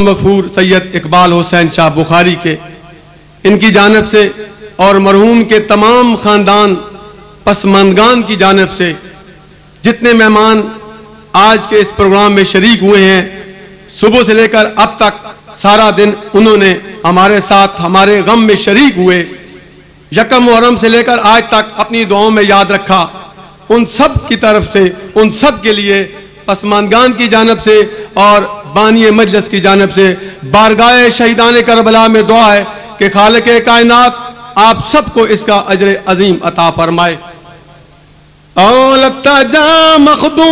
مغفور سید اقبال حسین شاہ بخاری کے، ان کی جانب سے اور مرحوم کے تمام خاندان پسماندگان کی جانب سے جتنے مہمان آج کے اس پروگرام میں شریک ہوئے ہیں، صبح سے لے کر اب تک سارا دن انہوں نے ہمارے ساتھ ہمارے غم میں شریک ہوئے، یکم محرم سے لے کر آج تک اپنی دعاؤں میں یاد رکھا، ان سب کی طرف سے ان سب کے لیے پسماندگان کی جانب سے اور بانی مجلس کی جانب سے بارگاہ شہیدان کربلا میں دعا ہے کہ خالق کائنات آپ سب کو اس کا اجر عظیم عطا فرمائے۔ اولتا جا مخدوم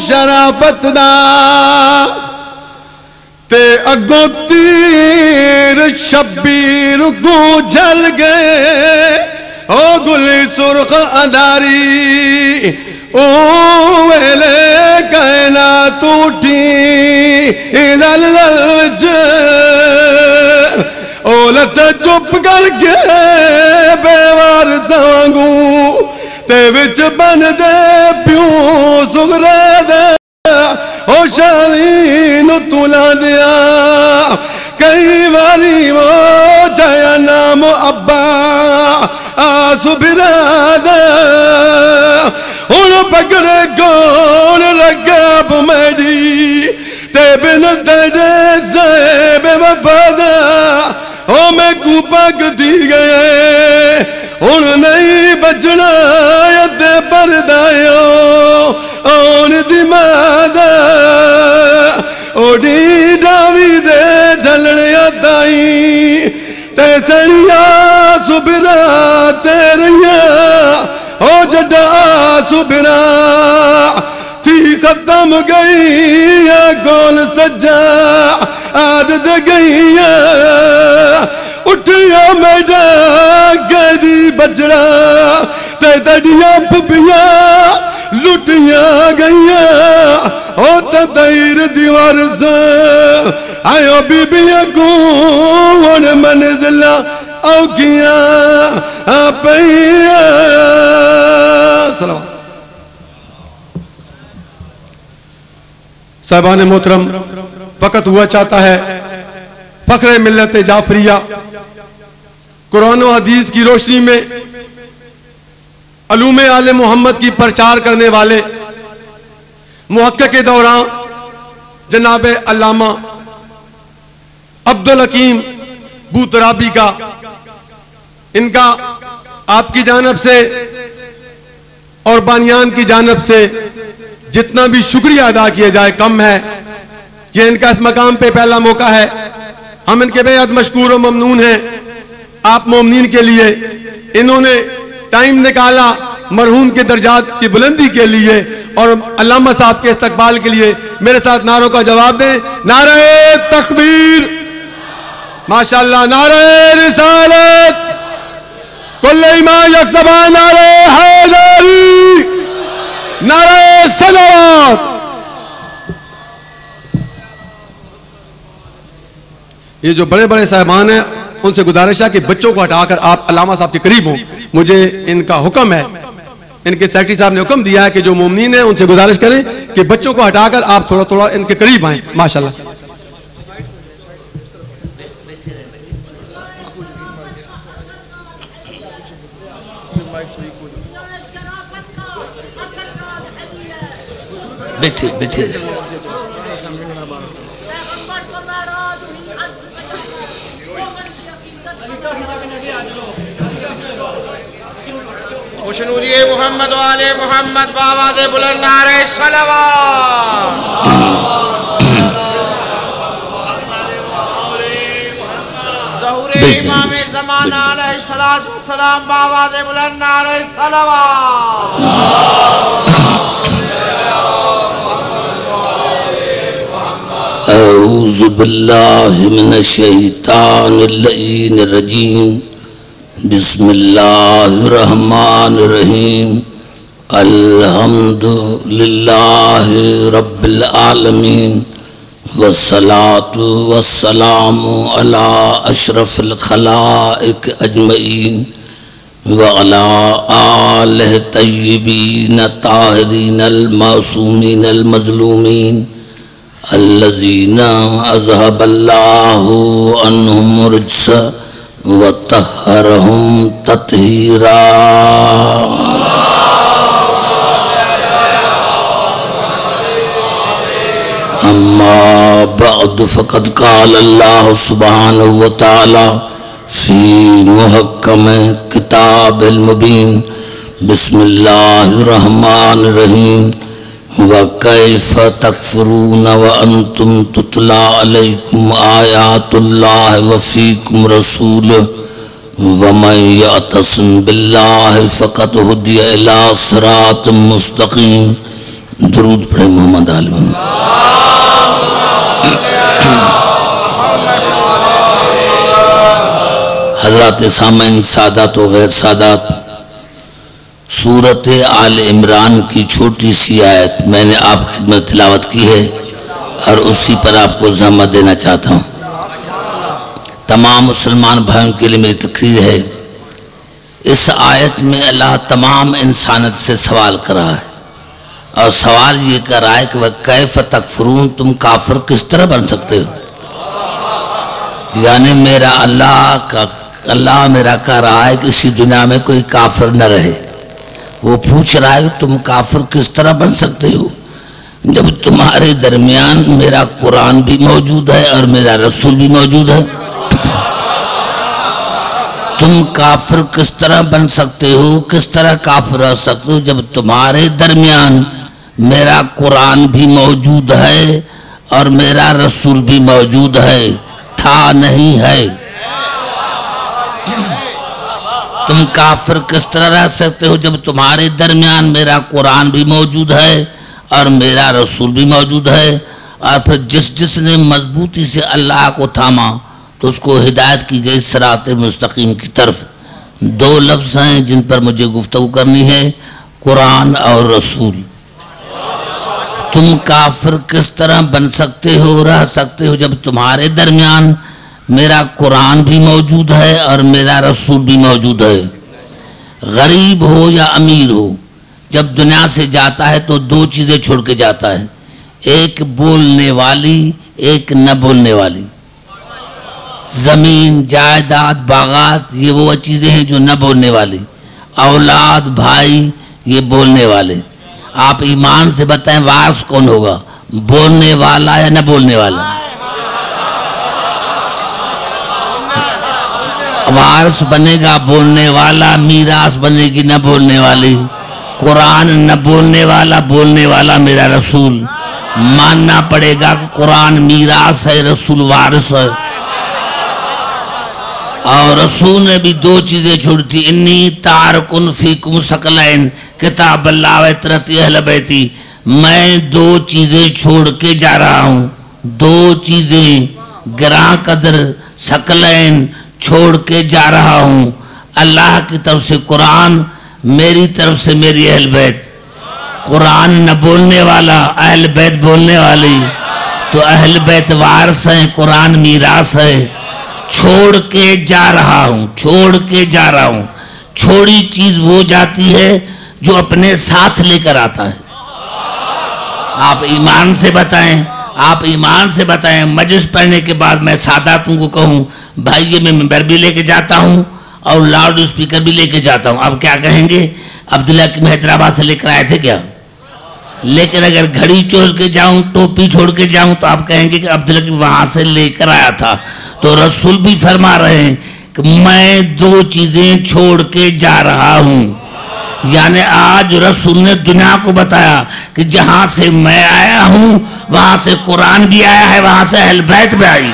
شرافت دا تے اگوں تیر شبیر کو جل گئے، او گلی سرخ اداری او ویلے کائنات اٹھی زلزل وچ، اولت چپ کر کے بے وارث وانگوں تے وچ بن دے پیوں سغرے دے، او شادی نو تولا دیا کئی باری وہ جایا نام ابا آسو بھرا دے، ان پکڑے کون رگاب میڈی تے بن تیرے سے بے وفادہ، او میں کو پاک دی گئے ان نہیں بچنا یدے بردائیو اون دی مادہ، اوڑی ڈاوی دے جھلنے آتائی تے سڑیا سبرا تیریا، او جڈا سبرا تھی ختم گئی کون سجا عادت گئی، اٹھیا میڈا گیدی بچڑا تے تڑیاں پپیاں لٹیاں گئیاں، او تطیر دیوار سے آئیو بی بیاں کون منزلہ او کیا آپیاں۔ سلام صاحبان محترم، وقت ہوا چاہتا ہے فخر ملت جعفریہ قرآن و حدیث کی روشنی میں علوم آل محمد کی پرچار کرنے والے محقق دوران جناب علامہ عبدالحکیم بوترابی کا، ان کا آپ کی جانب سے اور بانیان کی جانب سے جتنا بھی شکریہ ادا کیا جائے کم ہے۔ یہ ان کا اس مقام پہ پہلا موقع ہے، ہم ان کے بے حد مشکور و ممنون ہیں۔ آپ مومنین کے لیے انہوں نے ٹائم نکالا مرحوم کے درجات کی بلندی کے لیے اور علامہ صاحب کے استقبال کے لیے۔ میرے ساتھ نعروں کا جواب دیں، نعرہ تکبیر، ماشاءاللہ، نعرہ رسالت، کل ایمان یک زبان، نعرہ حیدری، نعرہ صلوات۔ یہ جو بڑے بڑے صاحبان ہیں ان سے گزارش ہے کہ بچوں کو ہٹا کر آپ علامہ صاحب کے قریب ہوں، مجھے ان کا حکم ہے، ان کے سیکرٹری صاحب نے حکم دیا ہے کہ جو مومنین ہیں ان سے گزارش کریں کہ بچوں کو ہٹا کر آپ تھوڑا تھوڑا ان کے قریب آئیں، ماشاءاللہ۔ بیٹھے بیٹھے خوشنودی محمد و آل محمد بآواز بلند نعرہ صلوات۔ ظہور امام زمان علیہ السلام بآواز بلند نعرہ صلوات۔ اعوذ باللہ من الشیطان اللعین الرجیم، بسم اللہ الرحمن الرحیم، الحمد للہ رب العالمین، والصلاة والسلام علی اشرف الخلائق اجمعین، وعلى آله الطيبين الطاهرين المعصومين المظلومين الذين أذهب الله عنهم الرجس وطهرهم تطهيرا. أما بعد فقد قال الله سبحانه وتعالى في محكم كتاب المبين بسم الله الرحمن الرحيم وكيف تكفرون وأنتم تتلى عليكم آيات الله وفيكم رسوله ومن يعتصم بالله فقد هدي إلى صراط مستقيم. درود پڑھیں محمد عالم. حضرات سامعین، سادات و غیر سادات، سورت آل عمران کی چھوٹی سی آیت میں نے آپ کی خدمت تلاوت کی ہے اور اسی پر آپ کو زحمت دینا چاہتا ہوں. تمام مسلمان بھائیوں کے لیے میری تقریر ہے. اس آیت میں اللہ تمام انسانیت سے سوال کر رہا ہے، اور سوال یہ کر رہا ہے کہ وَكَيْفَ تَكْفُرُونَ، تم کافر کس طرح بن سکتے ہو. یعنی میرا اللہ میرا کہہ رہا ہے کہ اسی دنیا میں کوئی کافر نہ رہے. وہ پوچھ رہا ہے کہ تم کافر کس طرح بن سکتے ہو جب تمہارے درمیان میرا قرآن بھی موجود ہے اور میرا رسول بھی موجود ہے. تم کافر کس طرح بن سکتے ہو، کس طرح کافر رہ سکتے ہو جب تمہارے درمیان میرا قرآن بھی موجود ہے اور میرا رسول بھی موجود ہے. تھا نہیں ہے. تم کافر کس طرح رہ سکتے ہو جب تمہارے درمیان میرا قرآن بھی موجود ہے اور میرا رسول بھی موجود ہے. اور پھر جس نے مضبوطی سے اللہ کو تھاما تو اس کو ہدایت کی گئی صراط مستقیم کی طرف. دو لفظ ہیں جن پر مجھے گفتگو کرنی ہے، قرآن اور رسول. تم کافر کس طرح بن سکتے ہو، رہ سکتے ہو جب تمہارے درمیان میرا قرآن بھی موجود ہے اور میرا رسول بھی موجود ہے. غریب ہو یا امیر ہو، جب دنیا سے جاتا ہے تو دو چیزیں چھوڑ کے جاتا ہے، ایک بولنے والی، ایک نہ بولنے والی. زمین، جائیداد، باغات، یہ وہ چیزیں ہیں جو نہ بولنے والی. اولاد، بھائی، یہ بولنے والے. آپ ایمان سے بتائیں وارث کون ہوگا، بولنے والا یا نہ بولنے والا؟ وارث بنے گا بولنے والا، میراث بنے گی نہ بولنے والی. قرآن نہ بولنے والا، بولنے والا میرا رسول. ماننا پڑے گا کہ قرآن میراث ہے، رسول وارث ہے. اور رسول نے بھی دو چیزیں چھوڑی تھی، انی تارکن فیکم ثقلین کتاب اللہ و عطرت اہل بیتی. میں دو چیزیں چھوڑ کے جا رہا ہوں، دو چیزیں گراں قدر ثقلین چھوڑ کے جا رہا ہوں. اللہ کی طرف سے قرآن، میری طرف سے میری اہل بیت. قرآن نہ بولنے والا، اہل بیت بولنے والی. تو اہل بیت وارث ہیں، قرآن میراث ہے. چھوڑ کے جا رہا ہوں، چھوڑ کے جا رہا ہوں. چھوڑی چیز وہ جاتی ہے جو اپنے ساتھ لے کر آتا ہے. آپ ایمان سے بتائیں، آپ ایمان سے بتائیں، مجلس پڑھنے کے بعد میں ساداتوں کو کہوں بھائی یہ میں ممبر بھی لے کے جاتا ہوں اور لاؤڈ اسپیکر بھی لے کے جاتا ہوں، اب کیا کہیں گے؟ عبداللہ کی حیدرآباد سے لے کر آئے تھے کیا؟ لیکن اگر گھڑی چھوڑ کے جاؤں، ٹوپی چھوڑ کے جاؤں تو آپ کہیں گے کہ عبداللہ کی وہاں سے لے کر آیا تھا. تو رسول بھی فرما رہے ہیں کہ میں دو چیزیں چھوڑ کے جا رہا ہوں. یعنی آج رسول نے دنیا کو بتایا کہ جہاں سے میں آیا ہوں وہاں سے قرآن بھی آیا ہے، وہاں سے اہل بیت بھی آئی.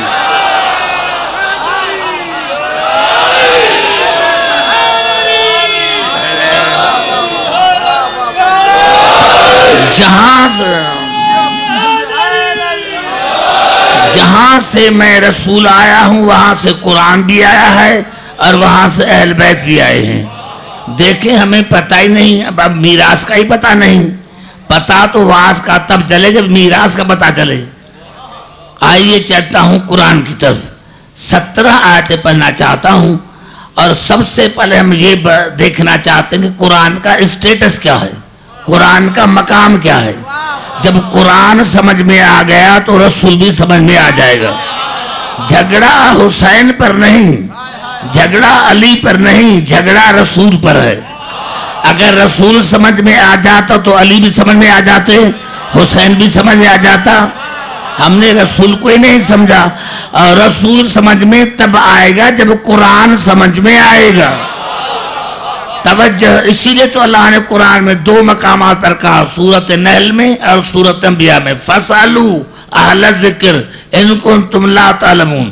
جہاں سے میں رسول آیا ہوں وہاں سے قرآن بھی آیا ہے اور وہاں سے اہل بیت بھی آئے ہیں. دیکھیں ہمیں پتہ ہی نہیں، اب میراث کا ہی پتہ نہیں. پتہ تو واعظ کا تب چلے جب میراث کا پتہ چلے. آئیے چلتا ہوں قرآن کی طرف. 17 آیتیں پڑھنا چاہتا ہوں اور سب سے پہلے ہم یہ دیکھنا چاہتے ہیں کہ قرآن کا اسٹیٹس کیا ہے، قرآن کا مقام کیا ہے۔ جب قرآن سمجھ میں آ گیا تو رسول بھی سمجھ میں آ جائے گا۔ جھگڑا حسین پر نہیں، جھگڑا علی پر نہیں، جھگڑا رسول پر ہے۔ اگر رسول سمجھ میں آ جاتا تو علی بھی سمجھ میں آ جاتے، حسین بھی سمجھ میں آ جاتا۔ ہم نے رسول کو ہی نہیں سمجھا، اور رسول سمجھ میں تب آئے گا جب قرآن سمجھ میں آئے گا۔ توجہ، اسی لیے تو اللہ نے قرآن میں 2 مقامات پر کہا، سورۃ نحل میں اور سورۃ انبیاء میں، فَاسْأَلُوا اہل الذکر ان کنتم لا تعلمون۔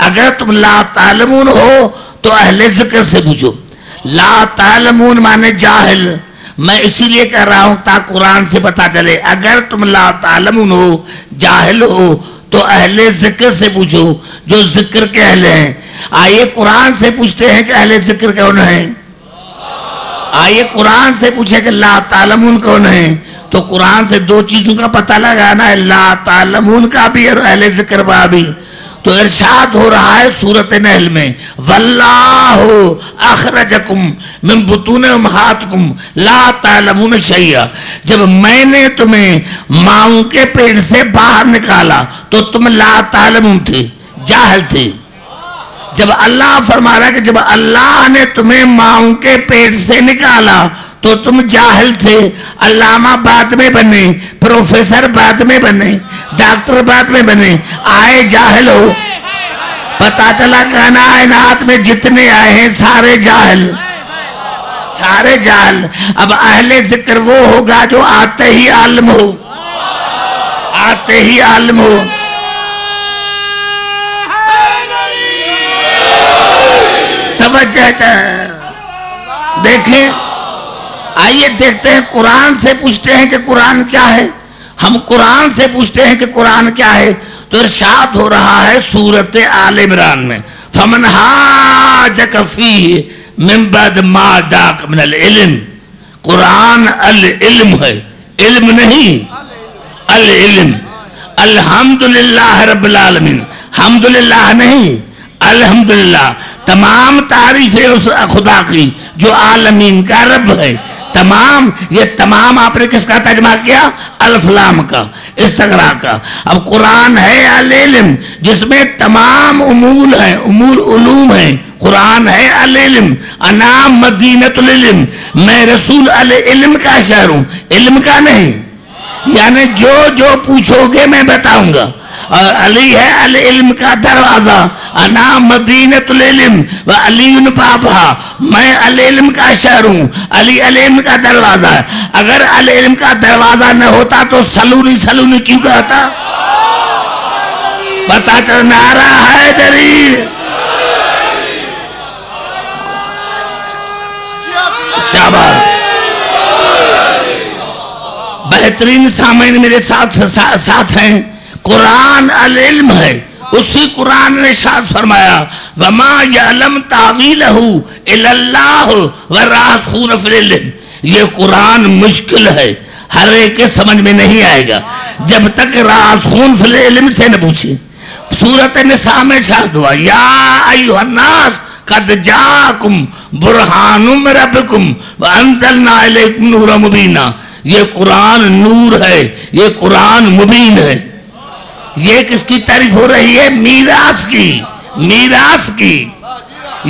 اگر تم لا تعلمون ہو تو اہل ذکر سے پوچھو۔ لا تعلمون مانے جاہل، میں اسی لیے کہہ رہا ہوں تاکہ قرآن سے پتا چلے، اگر تم لا تعلمون ہو، جاہل ہو، تو اہل ذکر سے پوچھو جو ذکر کے اہل ہیں۔ آئیے قرآن سے پوچھتے ہیں کہ اہل ذکر کون ہیں، آئیے قرآن سے پوچھے کہ لا تعلمون کون ہیں، تو قرآن سے 2 چیزوں کا پتہ لگانا ہے، لا تعلمون کا بھی اور اہل ذکر کا بھی۔ تو ارشاد ہو رہا ہے سورۃ نحل میں، واللہ اخرجکم من بطون امہاتکم لا تعلمون شیئا، جب میں نے تمہیں ماؤں کے پیٹ سے باہر نکالا تو تم لا تعلمون تھے، جاہل تھے۔ جب اللہ فرما رہا ہے کہ جب اللہ نے تمہیں ماؤں کے پیٹ سے نکالا تو تم جاہل تھے، علامہ بعد میں بنے، پروفیسر بعد میں بنے، ڈاکٹر بعد میں بنے، آئے جاہل ہو۔ پتا چلا کائنات میں جتنے آئے ہیں سارے جاہل، سارے جاہل۔ اب اہل ذکر وہ ہوگا جو آتے ہی عالم ہو، آتے ہی عالم ہو۔ توجہ دیکھیں، آئیے دیکھتے ہیں، قرآن سے پوچھتے ہیں کہ قرآن کیا ہے، ہم قرآن سے پوچھتے ہیں کہ قرآن کیا ہے، تو ارشاد ہو رہا ہے سورۃ آل عمران میں، فَمَنْ حَاجَكَ فِيهِ مِنْ بَعْدِ مَا جَاءَكَ مِنَ الْعِلْمِ۔ قرآن العلم ہے، علم نہیں، العلم۔ الحمدللہ رب العالمین، حمدللہ نہیں، الحمدللہ۔ تمام تعریفیں اس خدا کی جو عالمین کا رب ہے، تمام، یہ تمام آپ نے کس کا ترجمہ کیا؟ الف لام کا، استغراق کا۔ اب قرآن ہے العلم جس میں تمام امور ہیں، امور علوم ہیں، قرآن ہے العلم، انا مدینۃ العلم، میں رسول العلم کا شہر ہوں، علم کا نہیں، یعنی جو پوچھو گے میں بتاؤں گا۔ اور علی ہے العلم کا دروازہ، انا مدینۃ العلم و علی بابھا، میں العلم کا شہر ہوں، علی العلم کا دروازہ ہے۔ اگر العلم کا دروازہ نہ ہوتا تو سلونی سلونی کیوں کہتا؟ پتا چل نعرہ حیدری۔ شاباش، بہترین سامعین میرے ساتھ ہیں۔ قرآن العلم ہے، اسی قرآن نے ارشاد فرمایا وَمَا يَعْلَمْ تَعْوِيلَهُ إِلَّا اللَّهُ وَالرَّاسِخُونَ فِي الْعِلْمِ۔ یہ قرآن مشکل ہے، ہر ایک کے سمجھ میں نہیں آئے گا جب تک راسخون فی العلم سے نہ پوچھے۔ سورۃ نساء میں ارشاد ہوا یا ایھا الناس قد جاءکم برہان من ربکم وانزلنا الیکم نورا مبینا۔ یہ قرآن نور ہے، یہ قرآن مبین ہے۔ یہ کس کی تعریف ہو رہی ہے؟ میراث کی، میراث کی،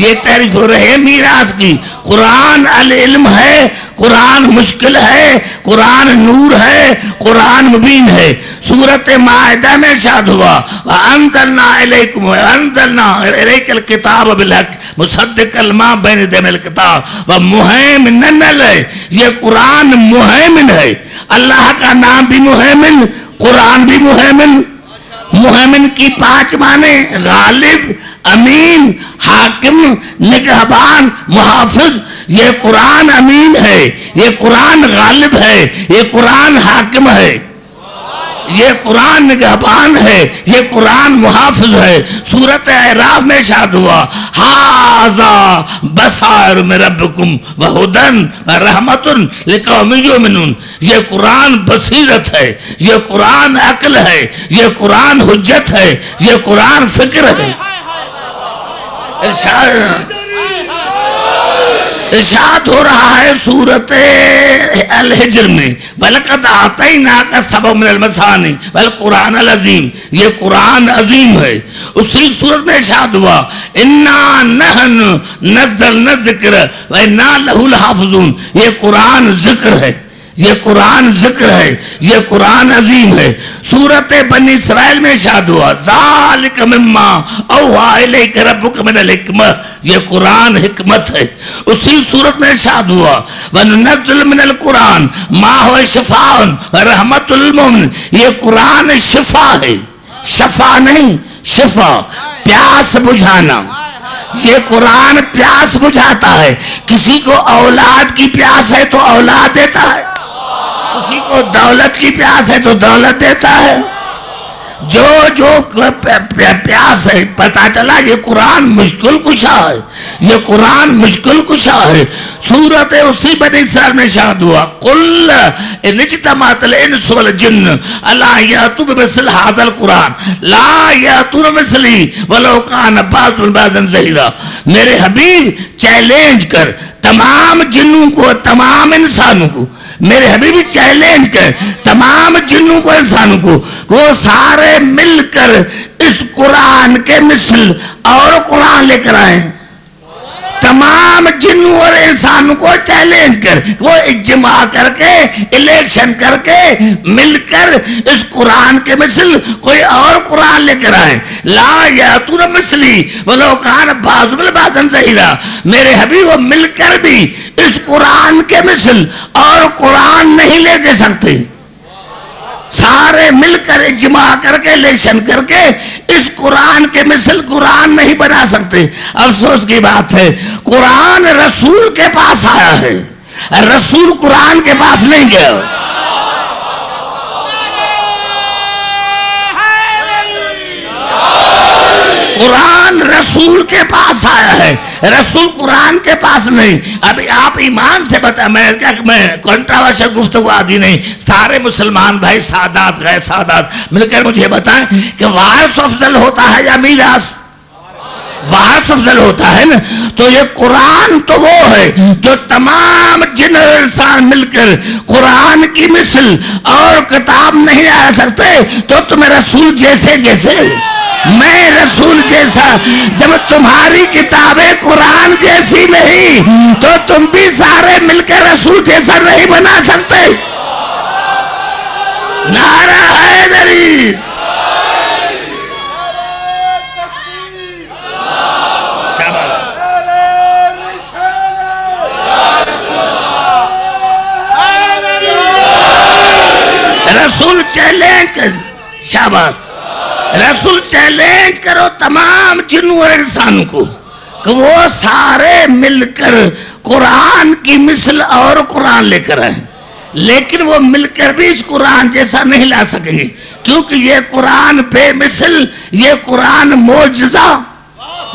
یہ تعریف ہو رہی ہے میراث کی۔ قرآن العلم ہے، قرآن مشکل ہے، قرآن نور ہے، قرآن مبین ہے۔ سورۃ مائدہ میں ارشاد ہوا وَأَنزَلْنَا إِلَيْكُمْ وَأَنزَلْنَا إِلَيْكَ الْكِتَابَ بِالْحَقِّ مُصَدِّقًا لِمَا بَيْنَ يَدَيْهِ مِنَ الْكِتَابِ وَمُهَيْمِنًا عَلَيْهِ۔ یہ قرآن مہیمن ہے، اللہ کا نام بھی مہیمن، قرآن بھی مہیمن۔ مہیمن کی 5 معنی: غالب، امین، حاکم، نگہبان، محافظ۔ یہ قرآن امین ہے، یہ قرآن غالب ہے، یہ قرآن حاکم ہے، یہ قرآن نگہبان ہے، یہ قرآن محافظ ہے۔ سورۃ اعراف میں ارشاد ہوا ھذا بصائر من ربکم وھدی ورحمۃ لقوم یؤمنون۔ یہ قرآن بصیرت ہے، یہ قرآن عقل ہے، یہ قرآن حجت ہے، یہ قرآن فکر ہے۔ ارشاد ارشاد ہو رہا ہے سورت الحجر میں وَلَقَدْ آتَيْنَاكَ سَبْعًا مِنَ الْمَثَانِي وَالْقُرْآنَ الْعَظِيمِ، یہ قرآن عظیم ہے۔ اسی سورت میں ارشاد ہوا اِنَّا نَحْنُ نَزَّلْنَا الذِّكْرَ وَإِنَّا لَهُ لَحَافِظُونَ، یہ قرآن ذکر ہے، یہ قرآن ذکر ہے، یہ قرآن عظیم ہے۔ سورت بنی اسرائیل میں ارشاد ہوا ذَلِكَ مِمَّا أَوْحَىٰ إِلَيْكَ رَبُّكَ مِنَ الْحِكْمَةِ، یہ قرآن حکمت ہے۔ اسی صورت میں ارشاد ہوا وَنُنَزِّلُ مِنَ الْقُرْآنِ مَا هُوَ شِفَاءٌ وَرَحْمَةٌ لِلْمُؤْمِنِينَ، یہ قرآن شفا ہے، شفا نہیں، شفا، پیاس بجھانا۔ یہ قرآن پیاس بجھاتا ہے۔ کسی کو اولاد کی پیاس ہے تو اولاد دیتا ہے، کسی کو دولت کی پیاس ہے تو دولت دیتا ہے۔ جو پیاس ہے، پتہ چلا یہ قرآن مشکل کشا ہے، یہ قرآن مشکل کشا ہے۔ سورت اسی بنی اسرائیل میں ارشاد ہوا قُلْ إِنِ اجْتَمَعَتِ الْإِنسُ وَالْجِنُّ عَلَىٰ أَن يَأْتُوا بِمِثْلِ هَٰذَا الْقُرْآنِ لَا يَأْتُونَ بِمِثْلِهِ وَلَوْ كَانَ بَعْضُهُم لِبَعْضٍ ظَهِيرًا۔ میرے حبیب چیلنج کر تمام جنوں کو، تمام انسانوں کو، میرے حبیبی چیلنج کر تمام جنوں کو، انسانوں کو، وہ سارے مل کر اس قرآن کے مثل اور قرآن لے کر آئیں۔ تمام جنوں اور انسانوں کو چیلنج کر، وہ اجماع کر کے، الیکشن کر کے، مل کر اس قرآن کے مثل کوئی اور قرآن لے کر آئیں۔ لا یاتون مثلی ولو کان بعضهم لبعض ظہیرا، میرے حبیب وہ مل کر بھی اس قرآن کے مثل اور قرآن نہیں لے کے سکتے۔ سارے مل کر اجماع کر کے، الیکشن کر کے اس قرآن کے مثل قرآن نہیں بنا سکتے۔ افسوس کی بات ہے قرآن رسول کے پاس آیا ہے، رسول قرآن کے پاس نہیں گیا۔ قرآن رسول کے پاس آیا ہے، رسول قرآن کے پاس نہیں۔ ابھی آپ ایمان سے بتا، میں کنٹراورشل گفتگو عادی نہیں، سارے مسلمان بھائی سادات غیر سادات مل کر مجھے بتائیں کہ وارث افضل ہوتا ہے یا میراث؟ وارث افضل ہوتا ہے نا۔ تو یہ قرآن تو وہ ہے جو تمام جن اور انسان مل کر قرآن کی مثل اور کتاب نہیں آ سکتے، تو تمہیں رسول جیسے جیسے میں رسول جیسا، جب تمہاری کتابیں قرآن جیسی نہیں تو تم بھی سارے مل کر رسول جیسا نہیں بنا سکتے۔ نعرہ حیدری، رسول چیلنج کر، شاباش، رسول چیلنج کرو تمام جنوں اور انسانوں کو کہ وہ سارے مل کر قرآن کی مثل اور قرآن لے کر آئیں، لیکن وہ مل کر بھی اس قرآن جیسا نہیں لا سکیں گے، کیونکہ یہ قرآن بے مثل، یہ قرآن معجزہ،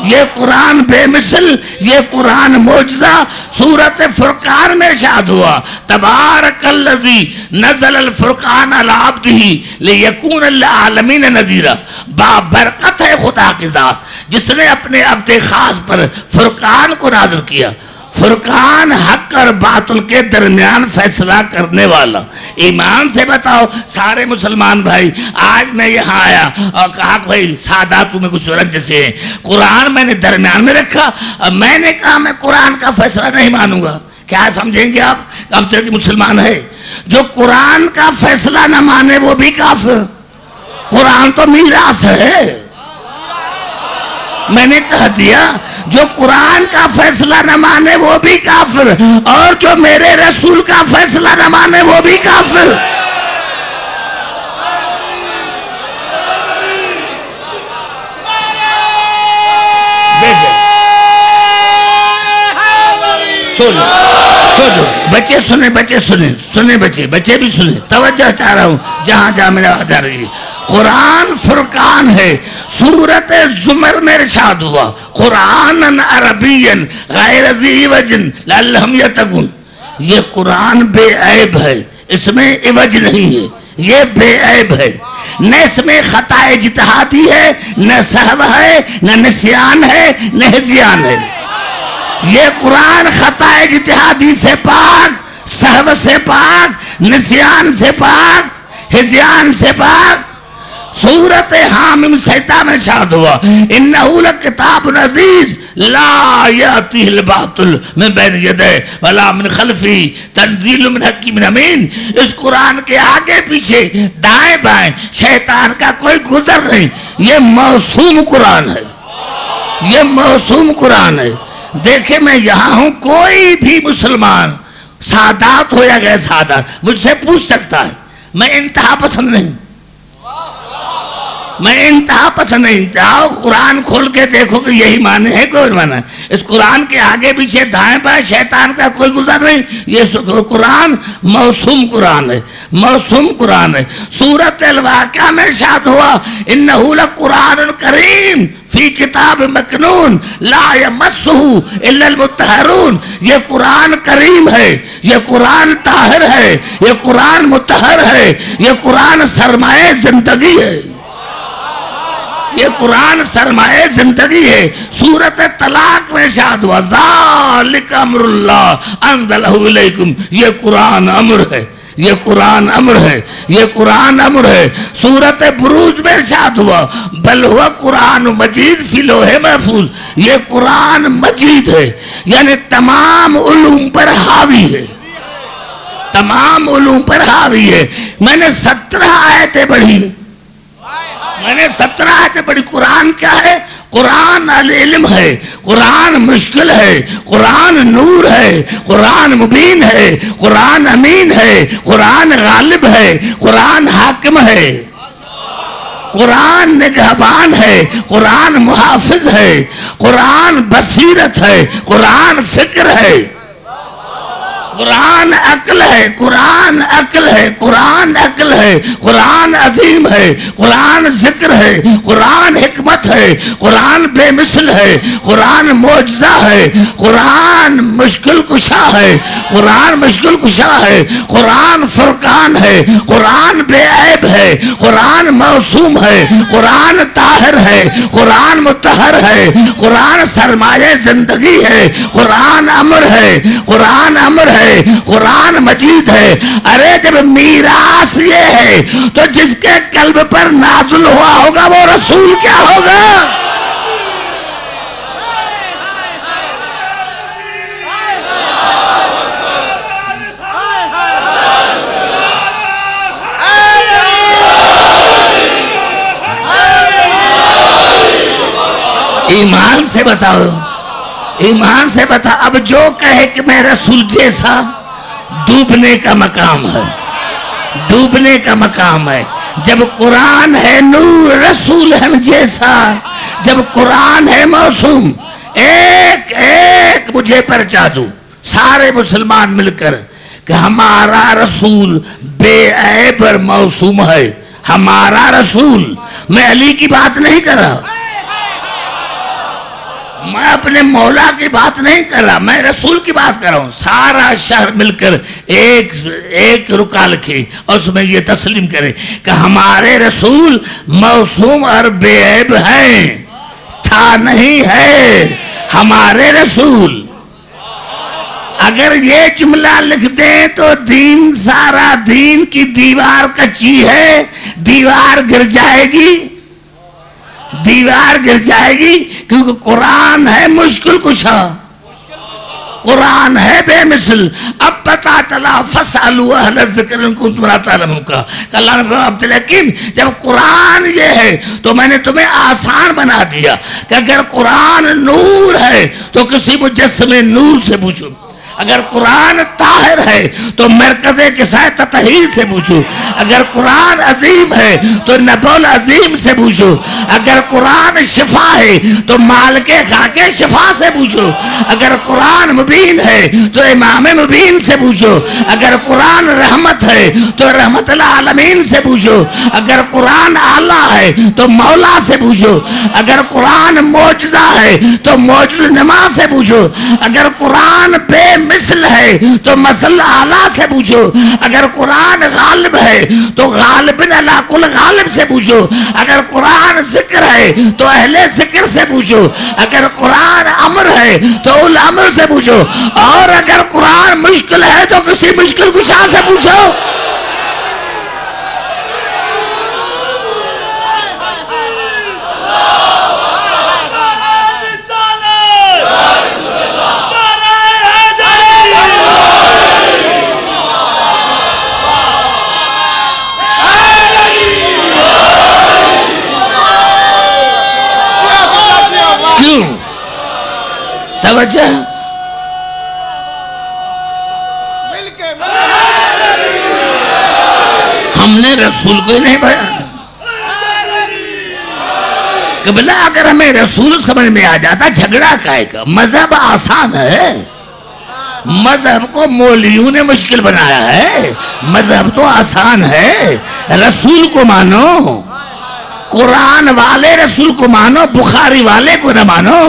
یہ قرآن بے مثل، یہ قرآن معجزہ۔ سورت فرقان میں ارشاد ہوا تبارک الذی نزل الفرقان علی عبدہ لیکون للعالمین نذیرا، بابرکت ہے خدا کی ذات جس نے اپنے عبد خاص پر فرقان کو نازل کیا۔ فرقان حق اور باطل کے درمیان فیصلہ کرنے والا۔ ایمان سے بتاؤ سارے مسلمان بھائی، آج میں یہاں آیا اور کہا کہ بھائی ساداتوں میں کچھ رنج سے ہیں، قرآن میں نے درمیان میں رکھا اور میں نے کہا میں قرآن کا فیصلہ نہیں مانوں گا، کیا سمجھیں گے آپ اب تک مسلمان ہے؟ جو قرآن کا فیصلہ نہ مانے وہ بھی کافر۔ قرآن تو میراث ہے، میں نے کہہ دیا جو قرآن کا فیصلہ نہ مانے وہ بھی کافر، اور جو میرے رسول کا فیصلہ نہ مانے وہ بھی کافر۔ بچے سنیں، بچے سنیں، سنیں بچے، بچے بھی سنیں، توجہ چاہ رہا ہوں جہاں جہاں میرا آواز آ رہی ہے۔ قرآن فرقان ہے۔ سورت زمر میں ارشاد ہوا قرآن عربی غیر ذی عوج لعلہم یتقون، یہ قرآن بے عیب ہے، اس میں عوج نہیں ہے، یہ بے عیب ہے، نہ اس میں خطا اجتہادی ہے، نہ سہو ہے، نہ نسیان ہے، نہ ہذیان ہے۔ یہ قرآن خطا اجتہادی سے پاک، سہو سے پاک، نسیان سے پاک، ہذیان سے پاک۔ سورت حامیم سجدہ میں ارشاد ہوا انہو لکتاب عزیز لا یاتیہ الباطل من بین یدیہ ولا من خلفہ تنزیل من حکیم حمید۔ اس قرآن کے آگے پیچھے دائیں بائیں شیطان کا کوئی گزر نہیں۔ یہ معصوم قرآن ہے، یہ معصوم قرآن ہے۔ دیکھیں میں یہاں ہوں، کوئی بھی مسلمان سادات ہو یا غیر سادات مجھ سے پوچھ سکتا ہے، میں انتہا پسند نہیں، میں انتہا پسند نہیں۔ جاؤ قرآن کھول کے دیکھو کہ یہی معنی ہے، کوئی معنی ہے۔ اس قرآن کے آگے پیچھے دائیں بائیں شیطان کا کوئی گزر نہیں۔ یہ قرآن موسوم قرآن ہے، موسوم قرآن ہے۔ سورۃ الواقعہ میں ارشاد ہوا انہو لقرآن کریم فی کتاب مکنون لا یمسہ الا المطہرون۔ یہ قرآن کریم ہے، یہ قرآن طاہر ہے، یہ قرآن مطہر ہے، یہ قرآن سرمایہ زندگی ہے، یہ قرآن سرمایہ زندگی ہے۔ سورۃ طلاق میں ارشاد ہوا ذالک امر اللہ انزلہ الیکم۔ یہ قرآن امر ہے، یہ قرآن امر ہے، یہ قرآن امر ہے۔ سورۃ بروج میں ارشاد ہوا بل ہوا قرآن مجید فی لوح محفوظ۔ یہ قرآن مجید ہے، یعنی تمام علوم پر حاوی ہے، تمام علوم پر حاوی ہے۔ میں نے 17 آیتیں پڑھی، میں نے 17 آیتیں پڑھی۔ قرآن کیا ہے؟ قرآن العلم ہے، قرآن مشکل ہے، قرآن نور ہے، قرآن مبین ہے، قرآن امین ہے، قرآن غالب ہے، قرآن حاکم ہے، قرآن نگہبان ہے، قرآن محافظ ہے، قرآن بصیرت ہے، قرآن فکر ہے، قرآن عقل ہے، قرآن عقل ہے، قرآن عقل ہے، قرآن عظیم ہے، قرآن ذکر ہے، قرآن حکمت ہے، قرآن بے مثل ہے، قرآن معجزہ ہے، قرآن مشکل کشا ہے، قرآن مشکل کشا ہے، قرآن فرقان ہے، قرآن بے عیب ہے، قرآن معصوم ہے، قرآن طاہر ہے، قرآن مطہر ہے، قرآن سرمایہ زندگی ہے، قرآن امر ہے، قرآن امر ہے، قرآن مجید ہے۔ ارے جب میراث یہ ہے تو جس کے قلب پر نازل ہوا ہوگا وہ رسول کیا ہوگا؟ ایمان سے بتاؤ، ایمان سے بتا۔ اب جو کہے کہ میں رسول جیسا، ڈوبنے کا مقام ہے، ڈوبنے کا مقام ہے۔ جب قرآن ہے نور، رسول ہم جیسا، جب قرآن ہے موسوم، ایک ایک مجھے پرچا دو سارے مسلمان مل کر کہ ہمارا رسول بے عیب اور موسوم ہے، ہمارا رسول۔ میں علی کی بات نہیں کر رہا، میں اپنے مولا کی بات نہیں کر رہا، میں رسول کی بات کر رہا ہوں۔ سارا شہر مل کر ایک رکا لکھے اور اس میں یہ تسلیم کرے کہ ہمارے رسول موسوم اور بے عیب ہیں، تھا نہیں ہے ہمارے رسول۔ اگر یہ جملہ لکھ دیں تو دین، سارا دین کی دیوار کچی ہے، دیوار گر جائے گی، دیوار گر جائے گی، کیونکہ قرآن ہے مشکل کشا، قرآن ہے بے مثل۔ اب پتا چلا فَاسْأَلُوا أَهْلَ الذِّكْرِ إِن كُنتُمْ لَا تَعْلَمُونَ کا کہ اللہ نے فرمایا عبدالحکیم جب قرآن یہ ہے تو میں نے تمہیں آسان بنا دیا کہ اگر قرآن نور ہے تو کسی مجسمے نور سے پوچھو، اگر قرآن طاہر ہے تو مرکز کسائے تطہیر سے پوچھو، اگر قرآن عظیم ہے تو نبی العظیم سے پوچھو، اگر قرآن شفا ہے تو مالک خاک شفا سے پوچھو، اگر قرآن مبین ہے تو امام مبین سے پوچھو، اگر قرآن رحمت ہے تو رحمت العالمین سے پوچھو، اگر قرآن اعلیٰ ہے تو مولا سے پوچھو، اگر قرآن معجزہ ہے تو معجز نما سے پوچھو، اگر قرآن بے مثل ہے تو مثل اعلیٰ سے پوچھو، اگر قرآن غالب ہے تو غالب علی کل غالب سے پوچھو، اگر قرآن ذکر ہے تو اہل ذکر سے پوچھو، اگر قرآن امر ہے تو اول امر سے پوچھو، اور اگر قرآن مشکل ہے تو کسی مشکل کشا سے پوچھو۔ کیوں؟ توجہ، ہم نے رسول کو ہی نہیں بیان قبلہ، اگر ہمیں رسول سمجھ میں آ جاتا جھگڑا کائے کا؟ مذہب آسان ہے، مذہب کو مولویوں نے مشکل بنایا ہے، مذہب تو آسان ہے، رسول کو مانو، قرآن والے رسول کو مانو، بخاری والے کو نہ مانو۔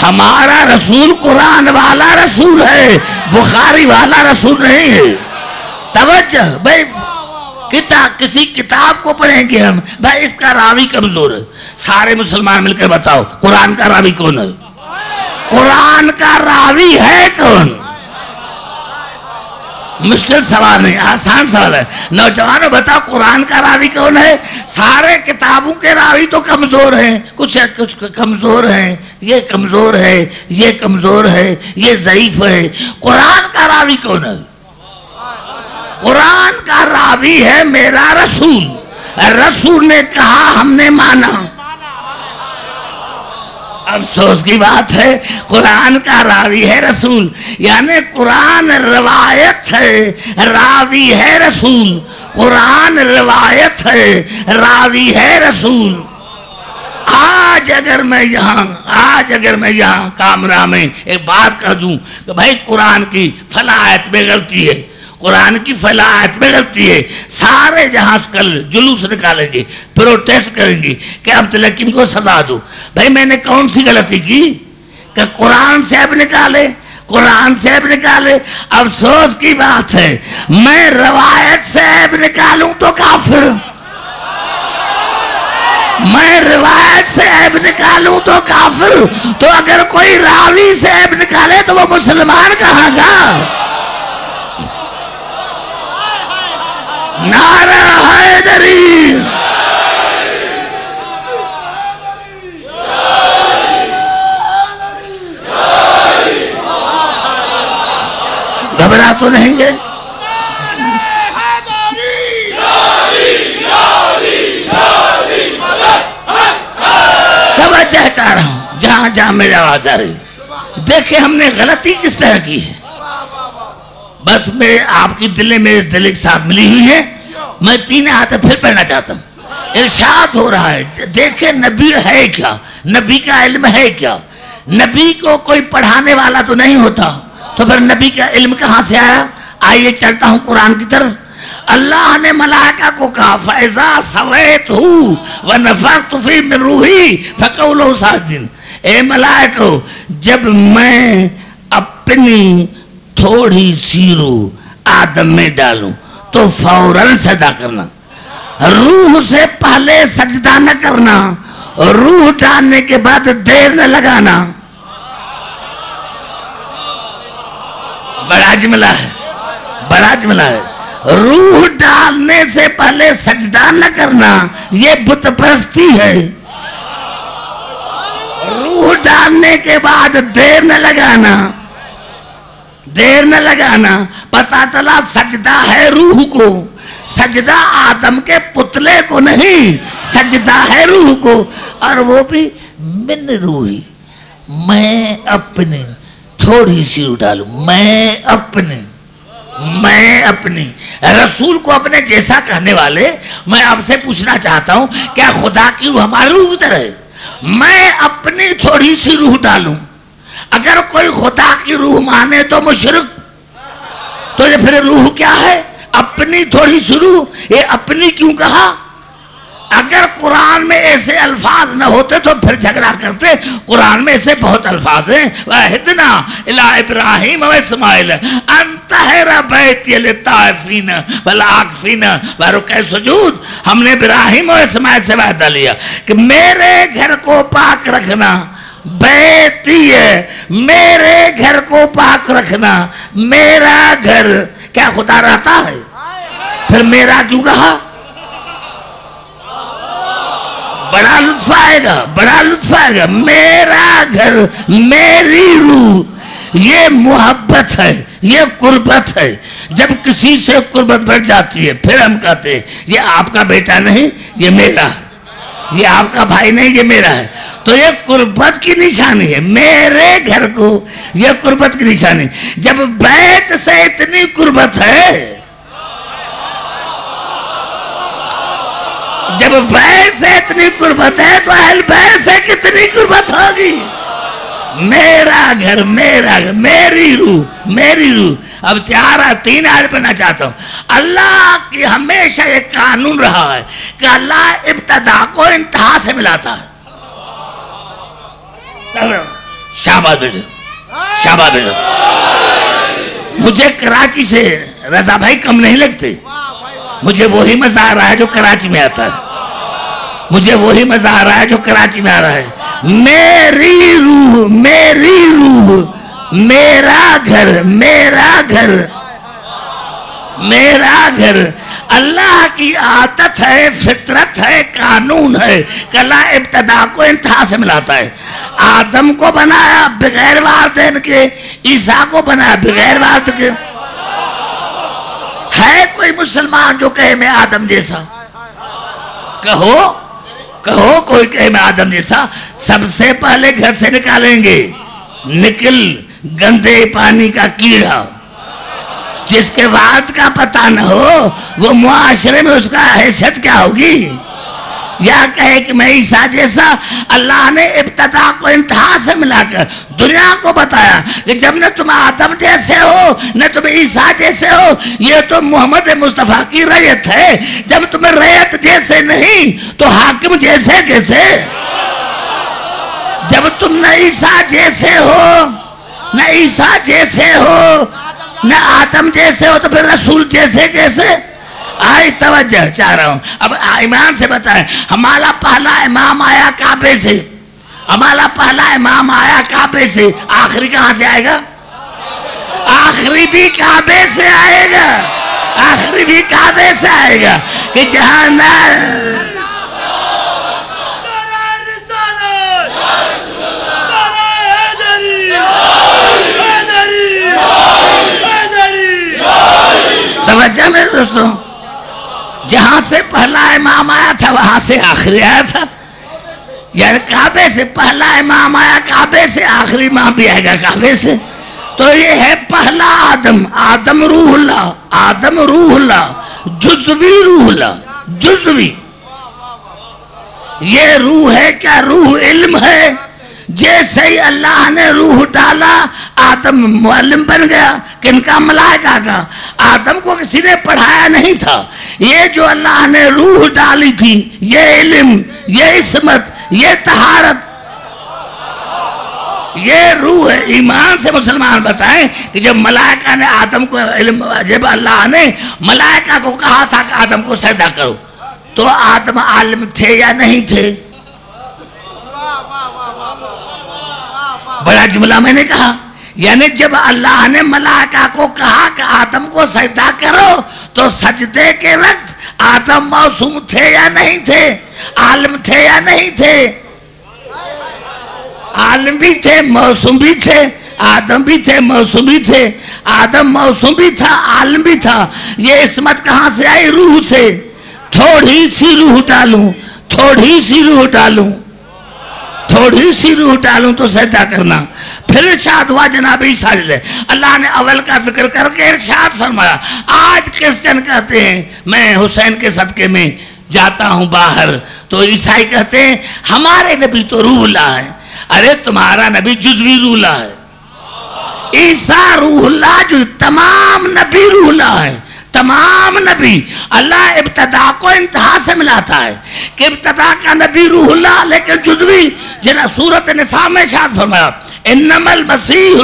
ہمارا رسول قرآن والا رسول ہے، بخاری والا رسول نہیں ہے۔ توجہ بھائی، کسی کتاب کو پڑھیں گے ہم، بھائی اس کا راوی کمزور ہے، سارے مسلمان مل کر بتاؤ قرآن کا راوی کون ہے؟ قرآن کا راوی ہے کون؟ مشکل سوال نہیں، آسان سوال ہے۔ نوجوانوں بتاؤ قرآن کا راوی کون ہے؟ سارے کتابوں کے راوی تو کمزور ہیں، کچھ کمزور ہیں، یہ کمزور ہے، یہ کمزور ہے، یہ ضعیف ہے۔ قرآن کا راوی کون ہے؟ قرآن کا راوی ہے میرا رسول، رسول نے کہا ہم نے مانا۔ افسوس کی بات ہے قرآن کا راوی ہے رسول، یعنی قرآن روایت ہے، راوی ہے رسول، قرآن روایت ہے، راوی ہے رسول۔ آج اگر میں یہاں کامرہ میں ایک بات کہہ دوں کہ بھائی قرآن کی فلاں آیت میں غلطی ہے، قرآن کی فلاں آیت میں غلطی ہے، سارے جہاں کل جلوس نکالیں گے، پروٹیسٹ کریں گے کہ عبد الحکیم کو سزا دو۔ بھائی میں نے کون سی غلطی کی کہ قرآن سے اب نکالے، قرآن سے اب نکالے؟ افسوس کی بات ہے میں روایت سے اب نکالوں تو کافر، میں روایت سے عیب نکالوں تو کافر، تو اگر کوئی راوی سے عیب نکالے تو وہ مسلمان کہاں گا؟ نعرہ حیدری، گھبرا تو نہیں گے؟ توجہ چاہ رہا ہوں جہاں جہاں میری آواز آ رہی، دیکھیں ہم نے غلطی کس طرح کی ہے۔ بس میں آپ کی دلیں میرے دل کے ساتھ ملی ہوئی ہے، میں 3 آیتیں پھر پڑھنا چاہتا ہوں۔ ارشاد ہو رہا ہے، دیکھیں نبی ہے کیا، نبی کا علم ہے کیا؟ نبی کو کوئی پڑھانے والا تو نہیں ہوتا، تو پھر نبی کا علم کہاں سے آیا؟ آئیے چلتا ہوں قرآن کی طرف۔ اللہ نے ملائکہ کو کہا فَإِذَا سَوَيْتُهُ وَنَفَخْتُ فِيهِ مِن رُوحِي فَقَعُوا لَهُ سَاجِدِينَ۔ اے ملائکو، جب میں اپنی تھوڑی سی روح آدم میں ڈالوں تو فوراً سجدہ کرنا، روح سے پہلے سجدہ نہ کرنا، روح ڈالنے کے بعد دیر نہ لگانا۔ بڑا جملہ ہے، بڑا جملہ ہے۔ روح ڈالنے سے پہلے سجدہ نہ کرنا یہ بت پرستی ہے، روح ڈالنے کے بعد دیر نہ لگانا، دیر نہ لگانا۔ پتہ چلا سجدہ ہے روح کو، سجدہ آدم کے پتلے کو نہیں، سجدہ ہے روح کو، اور وہ بھی من روحی، میں اپنی تھوڑی سی روح ڈالوں، میں اپنی رسول کو اپنے جیسا کہنے والے، میں آپ سے پوچھنا چاہتا ہوں کیا خدا کی روح ہماری روح کی طرح ہے؟ میں اپنی تھوڑی سی روح ڈالوں۔ اگر کوئی خدا کی روح مانے تو مشرک، تو یہ پھر روح کیا ہے؟ اپنی تھوڑی شروع، یہ اپنی کیوں کہا؟ اگر قرآن میں ایسے الفاظ نہ ہوتے تو پھر جھگڑا کرتے. قرآن میں ایسے بہت الفاظ ہیں. وَأَهِدْنَا إِلَىٰ إِبْرَاهِيمَ وَإِسْمَاعِيلَ أَن طَهِّرَ بَيْتِيَ لِلطَّائِفِينَ وَالْعَاكِفِينَ وَرُكَعِ السُّجُودِ. ہم نے ابراہیم اور اسماعیل سے وعدہ لیا کہ میرے گھر کو پاک رکھنا. بیتی ہے میرے گھر کو پاک رکھنا. میرا گھر کیا خدا رہتا ہے؟ پھر میرا کیوں کہا؟ بڑا لطف آئے گا، بڑا لطف آئے گا. میرا گھر، میری روح، یہ محبت ہے، یہ قربت ہے. جب کسی سے قربت بڑھ جاتی ہے پھر ہم کہتے ہیں یہ آپ کا بیٹا نہیں، یہ میرا ہے. یہ آپ کا بھائی نہیں، یہ میرا ہے. تو یہ قربت کی نشانی ہے. میرے گھر کو یہ قربت کی نشانی. جب بیت سے اتنی قربت ہے، جب بیت سے اتنی قربت ہے تو اہل بیت سے کتنی قربت ہوگی. میرا گھر، میرا گھر، میری روح، میری روح. اب 3 آیت پڑھنا چاہتا ہوں. اللہ کی ہمیشہ یہ قانون رہا ہے کہ اللہ ابتدا کو انتہا سے ملاتا ہے. شاباش بیٹے، شاباش بیٹے. مجھے کراچی سے رضا بھائی کم نہیں لگتے. مجھے وہی مزہ آ رہا ہے جو کراچی میں آتا ہے. مجھے وہی مزہ آ رہا ہے جو کراچی میں آ رہا ہے. میری روح، میری روح، میرا گھر، میرا گھر، میرا گھر. اللہ کی عادت ہے، فطرت ہے، قانون ہے کہ اللہ ابتدا کو انتہا سے ملاتا ہے. آدم کو بنایا بغیر والدین کے، عیسیٰ کو بنایا بغیر والد کے. ہے کوئی مسلمان جو کہے میں آدم جیسا؟ کہو، کہو کوئی کہے میں آدم جیسا. سب سے پہلے گھر سے نکالیں گے نکل گندے پانی کا کیڑا. جس کے بعد کا پتہ نہ ہو وہ معاشرے میں اس کا حیثیت کیا ہوگی. یا کہے کہ میں عیسیٰ جیسا. اللہ نے ابتدا کو انتہا سے ملا کر دنیا کو بتایا کہ جب نہ تم آدم جیسے ہو نہ تم عیسیٰ جیسے ہو. یہ تو محمد مصطفیٰ کی ریت ہے. جب تم ریت جیسے نہیں تو حاکم جیسے کیسے؟ جب تم نہ عیسیٰ جیسے ہو، نہ عیسیٰ جیسے ہو، نہ آدم جیسے ہو تو پھر رسول جیسے کیسے؟ آئی توجہ چاہ رہا ہوں. اب ایمان سے بتائیں، ہمارا پہلا امام آیا کعبے سے. ہمارا پہلا امام آیا کعبے سے. آخری کہاں سے آئے گا؟ آخری بھی کعبے سے آئے گا. آخری بھی کعبے سے آئے گا کہ جہاں نہ توجہ میرے دوستوں، جہاں سے پہلا امام آیا تھا وہاں سے آخری آیا تھا. یعنی کعبے سے پہلا امام آیا کعبے سے، آخری امام بھی آئے گا کعبے سے. تو یہ ہے پہلا آدم. آدم روح اللہ، آدم روح اللہ، جزوی روح اللہ، جزوی. یہ روح ہے کیا؟ روح علم ہے. جیسے ہی اللہ نے روح ڈالا آدم معلم بن گیا. کن کا؟ ملائکہ کا. آدم کو کسی نے پڑھایا نہیں تھا. یہ جو اللہ نے روح ڈالی تھی، یہ علم، یہ عصمت، یہ طہارت، یہ روح ہے. ایمان سے مسلمان بتائیں کہ جب ملائکہ نے آدم کو علم، جب اللہ نے ملائکہ کو کہا تھا کہ آدم کو سجدہ کرو تو آدم عالم تھے یا نہیں تھے؟ بڑا جملہ میں نے کہا. یعنی جب اللہ نے ملائکہ کو کہا کہ آدم کو سجدہ کرو تو سجدے کے وقت آدم معصوم تھے یا نہیں تھے؟ عالم تھے یا نہیں تھے؟ عالم بھی تھے، معصوم بھی تھے. آدم بھی تھے، معصوم بھی تھے. آدم معصوم بھی تھا، عالم بھی تھا. یہ عصمت کہاں سے آئی؟ روح سے. تھوڑی سی روح ڈالوں، تھوڑی سی روح ڈالوں، تھوڑی سی روح ڈالوں تو سجدہ کرنا. پھر ارشاد ہوا جناب عیسیٰ علیہ. اللہ نے اول کا ذکر کر کے ارشاد فرمایا. آج کرسچن کہتے ہیں میں حسین کے صدقے میں جاتا ہوں باہر، تو عیسائی کہتے ہیں ہمارے نبی تو روح اللہ ہے. ارے تمہارا نبی جزوی روح اللہ ہے. عیسیٰ روح اللہ جو تمام نبی روح اللہ ہیں، تمام نبی اللہ ابتدا کو انتہا سے ملاتا ہے کہ ابتدا کا نبی روح اللہ لیکن جزوی، جنہا سورۃ نساء میں ارشاد فرمایا انما المسیح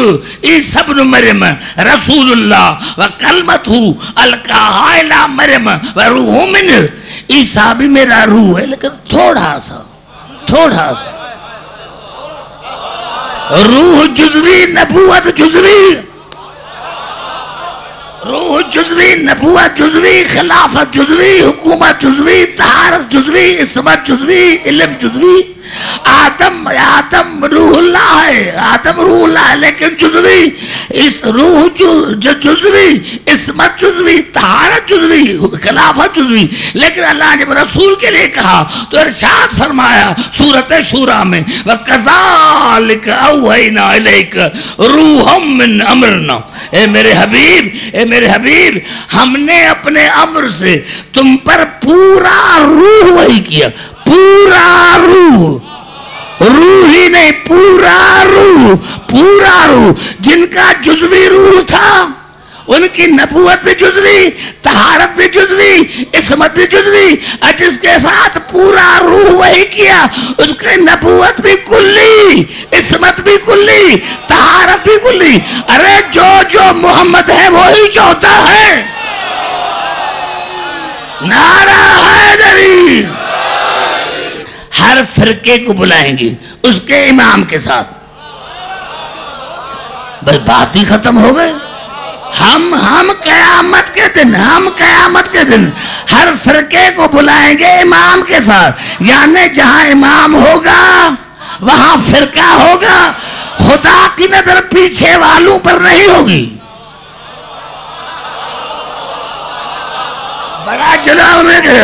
عیسی ابن مریم رسول اللہ وکلمتہ القاها الی مریم وروح منہ. عیسیٰ بھی میرا روح ہے لیکن تھوڑا سا روح جزوی، نبوت جزوی، روح جزوی، نبوت جزوی، خلافت جزوی، حکومت جزوی، طہارت جزوی، عصمت جزوی، علم جزوی. آدم روح اللہ ہے، آدم روح اللہ ہے لیکن جزوی، اس روح جزوی، عصمت جزوی، طہارت جزوی، خلافت جزوی. لیکن اللہ نے رسول کے لئے کہا تو ارشاد فرمایا سورۃ شورى میں وَكَذَلِكَ أَوْحَيْنَا إِلَيْكَ رُوحًا مِّنْ أَمْرِنَا. اے میرے حبیب ہم نے اپنے امر سے تم پر پورا روح وحی کیا، پورا روح ہی نہیں، پورا روح جن کا جزوی روح تھا ان کی نبوت بھی جزوی، طہارت بھی جزوی، عصمت بھی جزوی، اور جس کے ساتھ پورا روح وحی کیا اس کی نبوت بھی کلی، عصمت بھی کلی، طہارت بھی کلی. ارے جو محمد ہے وہی چوتھا ہے. نعرہ حیدری. ہر فرقے کو بلائیں گے اس کے امام کے ساتھ. بس بات ہی ختم ہو گئے. ہم قیامت کے دن ہر فرقے کو بلائیں گے امام کے ساتھ. یعنی جہاں امام ہوگا وہاں فرقہ ہوگا. خدا کی نظر پیچھے والوں پر نہیں ہوگی. بڑا جلال میں کہ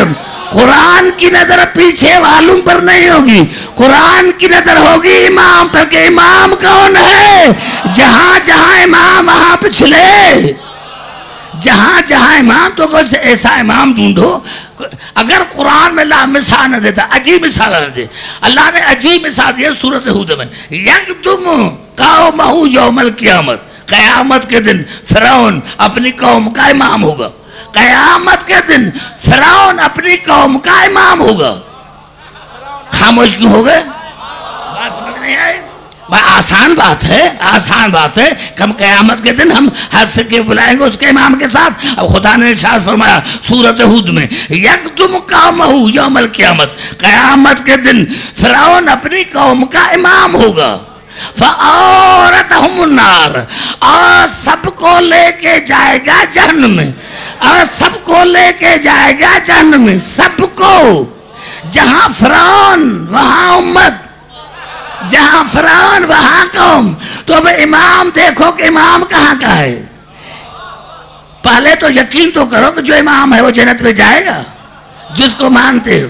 قرآن کی نظر پیچھے والوں پر نہیں ہوگی، قرآن کی نظر ہوگی امام پر کہ امام کون ہے. جہاں امام وہاں پچھلے، جہاں امام تو کوئی ایسا امام ڈھونڈو. اگر قرآن میں اللہ مثال نہ دیتا، عجیب مثال نہ دے. اللہ نے عجیب مثال دیا سورۃ ہود میں یکدم قومہ یوم القیامت. قیامت کے دن فرعون اپنی قوم کا امام ہوگا. قیامت کے دن فرعون اپنی قوم کا امام ہوگا. خاموش کیوں ہو گئے؟ بات سمجھ نہیں آئی؟ آسان بات ہے کہ ہم قیامت کے دن ہم ہر فرقے بلائیں گے اس کے امام کے ساتھ. اب خدا نے ارشاد فرمایا سورۃ ہود میں یکدم قومہ یوم القیامت. قیامت کے دن فرعون اپنی قوم کا امام ہوگا. فَأَوْرَتَهُمُ النَّارَ. اور سب کو لے کے جائے گا جہنم میں، اور سب کو لے کے جائے گا جہنم میں. سب کو. جہاں فرعون وہاں امت، جہاں فرعون وہاں قوم. تو اب امام دیکھو کہ امام کہاں کا ہے. پہلے تو یقین تو کرو کہ جو امام ہے وہ جنت میں جائے گا جس کو مانتے ہو.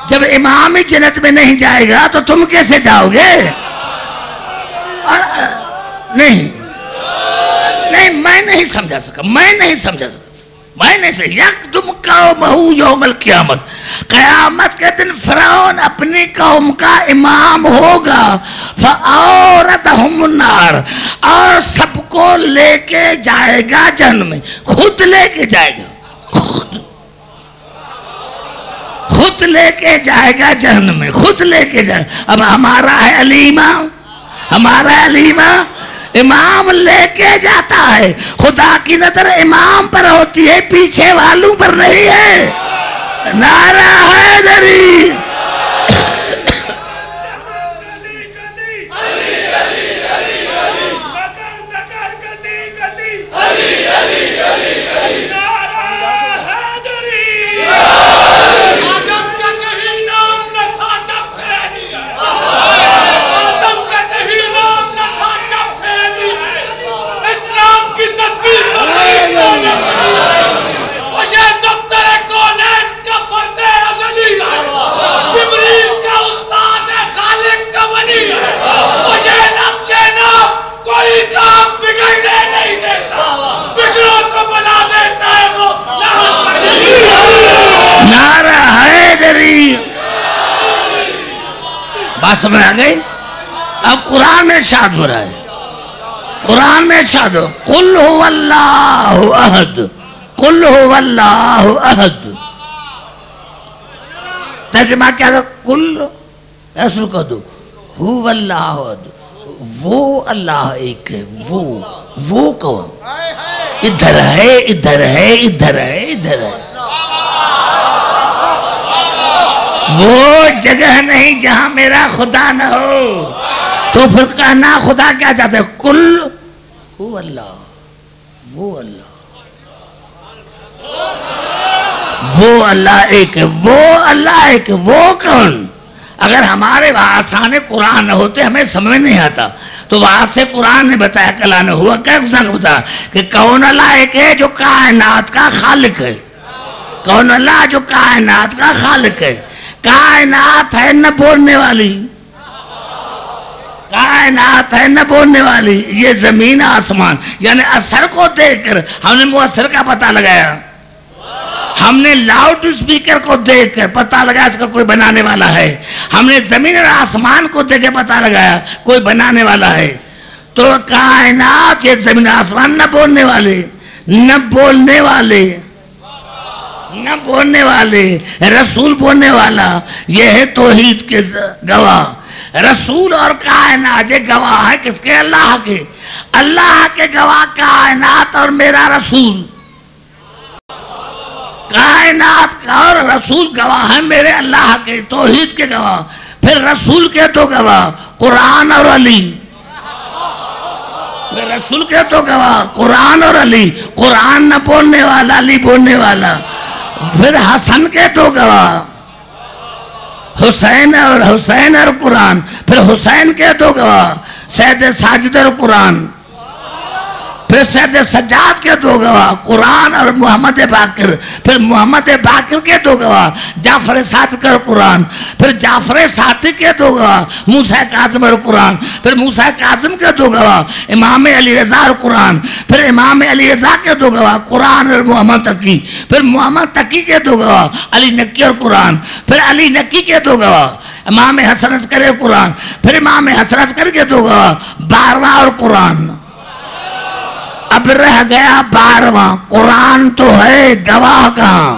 جب امام ہی جنت میں نہیں جائے گا تو تم کیسے جاؤ گے؟ نہیں میں نہیں سمجھا سکا. یکدم قومہ یوم القیامت. قیامت کے دن فرعون اپنی قوم کا امام ہوگا. فَأَوْرَتَهُمُ النَّارَ. اور سب کو لے کے جائے گا جہنم میں. خود لے کے جائے گا، خود لے کے جائے گا جہنم میں، خود لے کے جائے. اب ہمارا ہے علیمہ، امام لے کے جاتا ہے. خدا کی نظر امام پر ہوتی ہے، پیچھے والوں پر نہیں ہے. نعرہ حیدری. بات سمجھ آ گئی؟ اب قرآن میں ارشاد ہو رہا ہے قرآن میں ارشاد ہو قل هو اللہ احد قل هو اللہ احد. ترجمہ کیا ہے؟ قل رسول کو دو هو اللہ احد، وہ اللہ ایک ہے. وہ کون؟ ادھر ہے ادھر ہے ادھر ہے ادھر ہے. وہ جگہ نہیں جہاں میرا خدا نہ ہو. تو پھر کہنا خدا کیا چاہتے ہیں؟ کل ہو اللہ، وہ اللہ، وہ اللہ ایک ہے، وہ اللہ ایک ہے. وہ کون؟ اگر ہمارے آسان قرآن نہ ہوتے ہمیں سمجھ نہیں آتا. تو وہاں سے قرآن نے بتایا کلا نے ہوا کیا بتایا کہ کون اللہ ایک ہے جو کائنات کا خالق ہے. کون اللہ جو کائنات کا خالق ہے. کائنات ہے نہ بولنے والی، کائنات ہے نہ بولنے والی. یہ زمین آسمان یعنی اثر کو دیکھ کر ہم نے مؤثر کا پتہ لگایا. ہم نے لاؤڈ اسپیکر کو دیکھ کر پتہ لگایا اس کا کوئی بنانے والا ہے. ہم نے زمین اور آسمان کو دیکھ کے پتہ لگایا کوئی بنانے والا ہے. تو کائنات یہ زمین آسمان نہ بولنے والے، نہ بولنے والے، نہ بولنے والے، رسول بولنے والا. یہ ہے توحید کے گواہ. رسول اور کائنات یہ گواہ ہے کس کے؟ اللہ کے. اللہ کے گواہ کائنات اور میرا رسول. کائنات کا اور رسول گواہ ہے میرے اللہ کے توحید کے گواہ. پھر رسول کے تو گواہ قرآن اور علی. پھر رسول کے تو گواہ قرآن اور علی. قرآن نہ بولنے والا، علی بولنے والا. پھر حسن کے تو گواہ حسین اور قرآن. پھر حسین کے تو گواہ سید ساجد اور قرآن. پھر سید سجاد کے دو گواہ قرآن اور محمد باقر. پھر محمد باقر کے دو گواہ جعفر صادق اور قرآن. پھر جعفر صادق کے دو گواہ موسیٰ کاظم اور قرآن. پھر موسیٰ کاظم کے دو گواہ امام علی رضا اور قرآن. پھر امام علی رضا کے دو گواہ قرآن اور محمد تقی. پھر محمد تقی کے دو گواہ علی نقی اور قرآن. پھر علی نقی کے دو گواہ امام حسن عسکری اور قرآن. پھر امام حسن عسکری کے دو گواہ 12واں اور قرآن. اب رہ گیا 12واں. قرآن تو ہے گواہ کہاں؟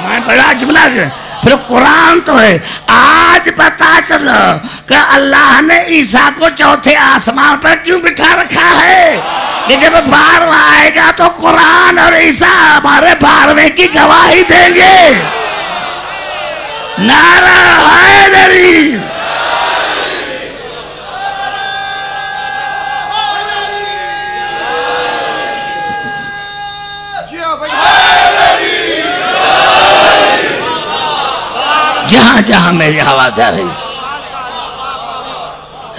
میں بڑا جملہ ہے. پھر قرآن تو ہے. آج پتا چلا کہ اللہ نے عیسیٰ کو چوتھے آسمان پر کیوں بٹھا رکھا ہے کہ جب 12واں آئے گا تو قرآن اور عیسیٰ ہمارے 12ویں کی گواہی دیں گے. نعرہ حیدری. جہاں جہاں میری آواز آ رہی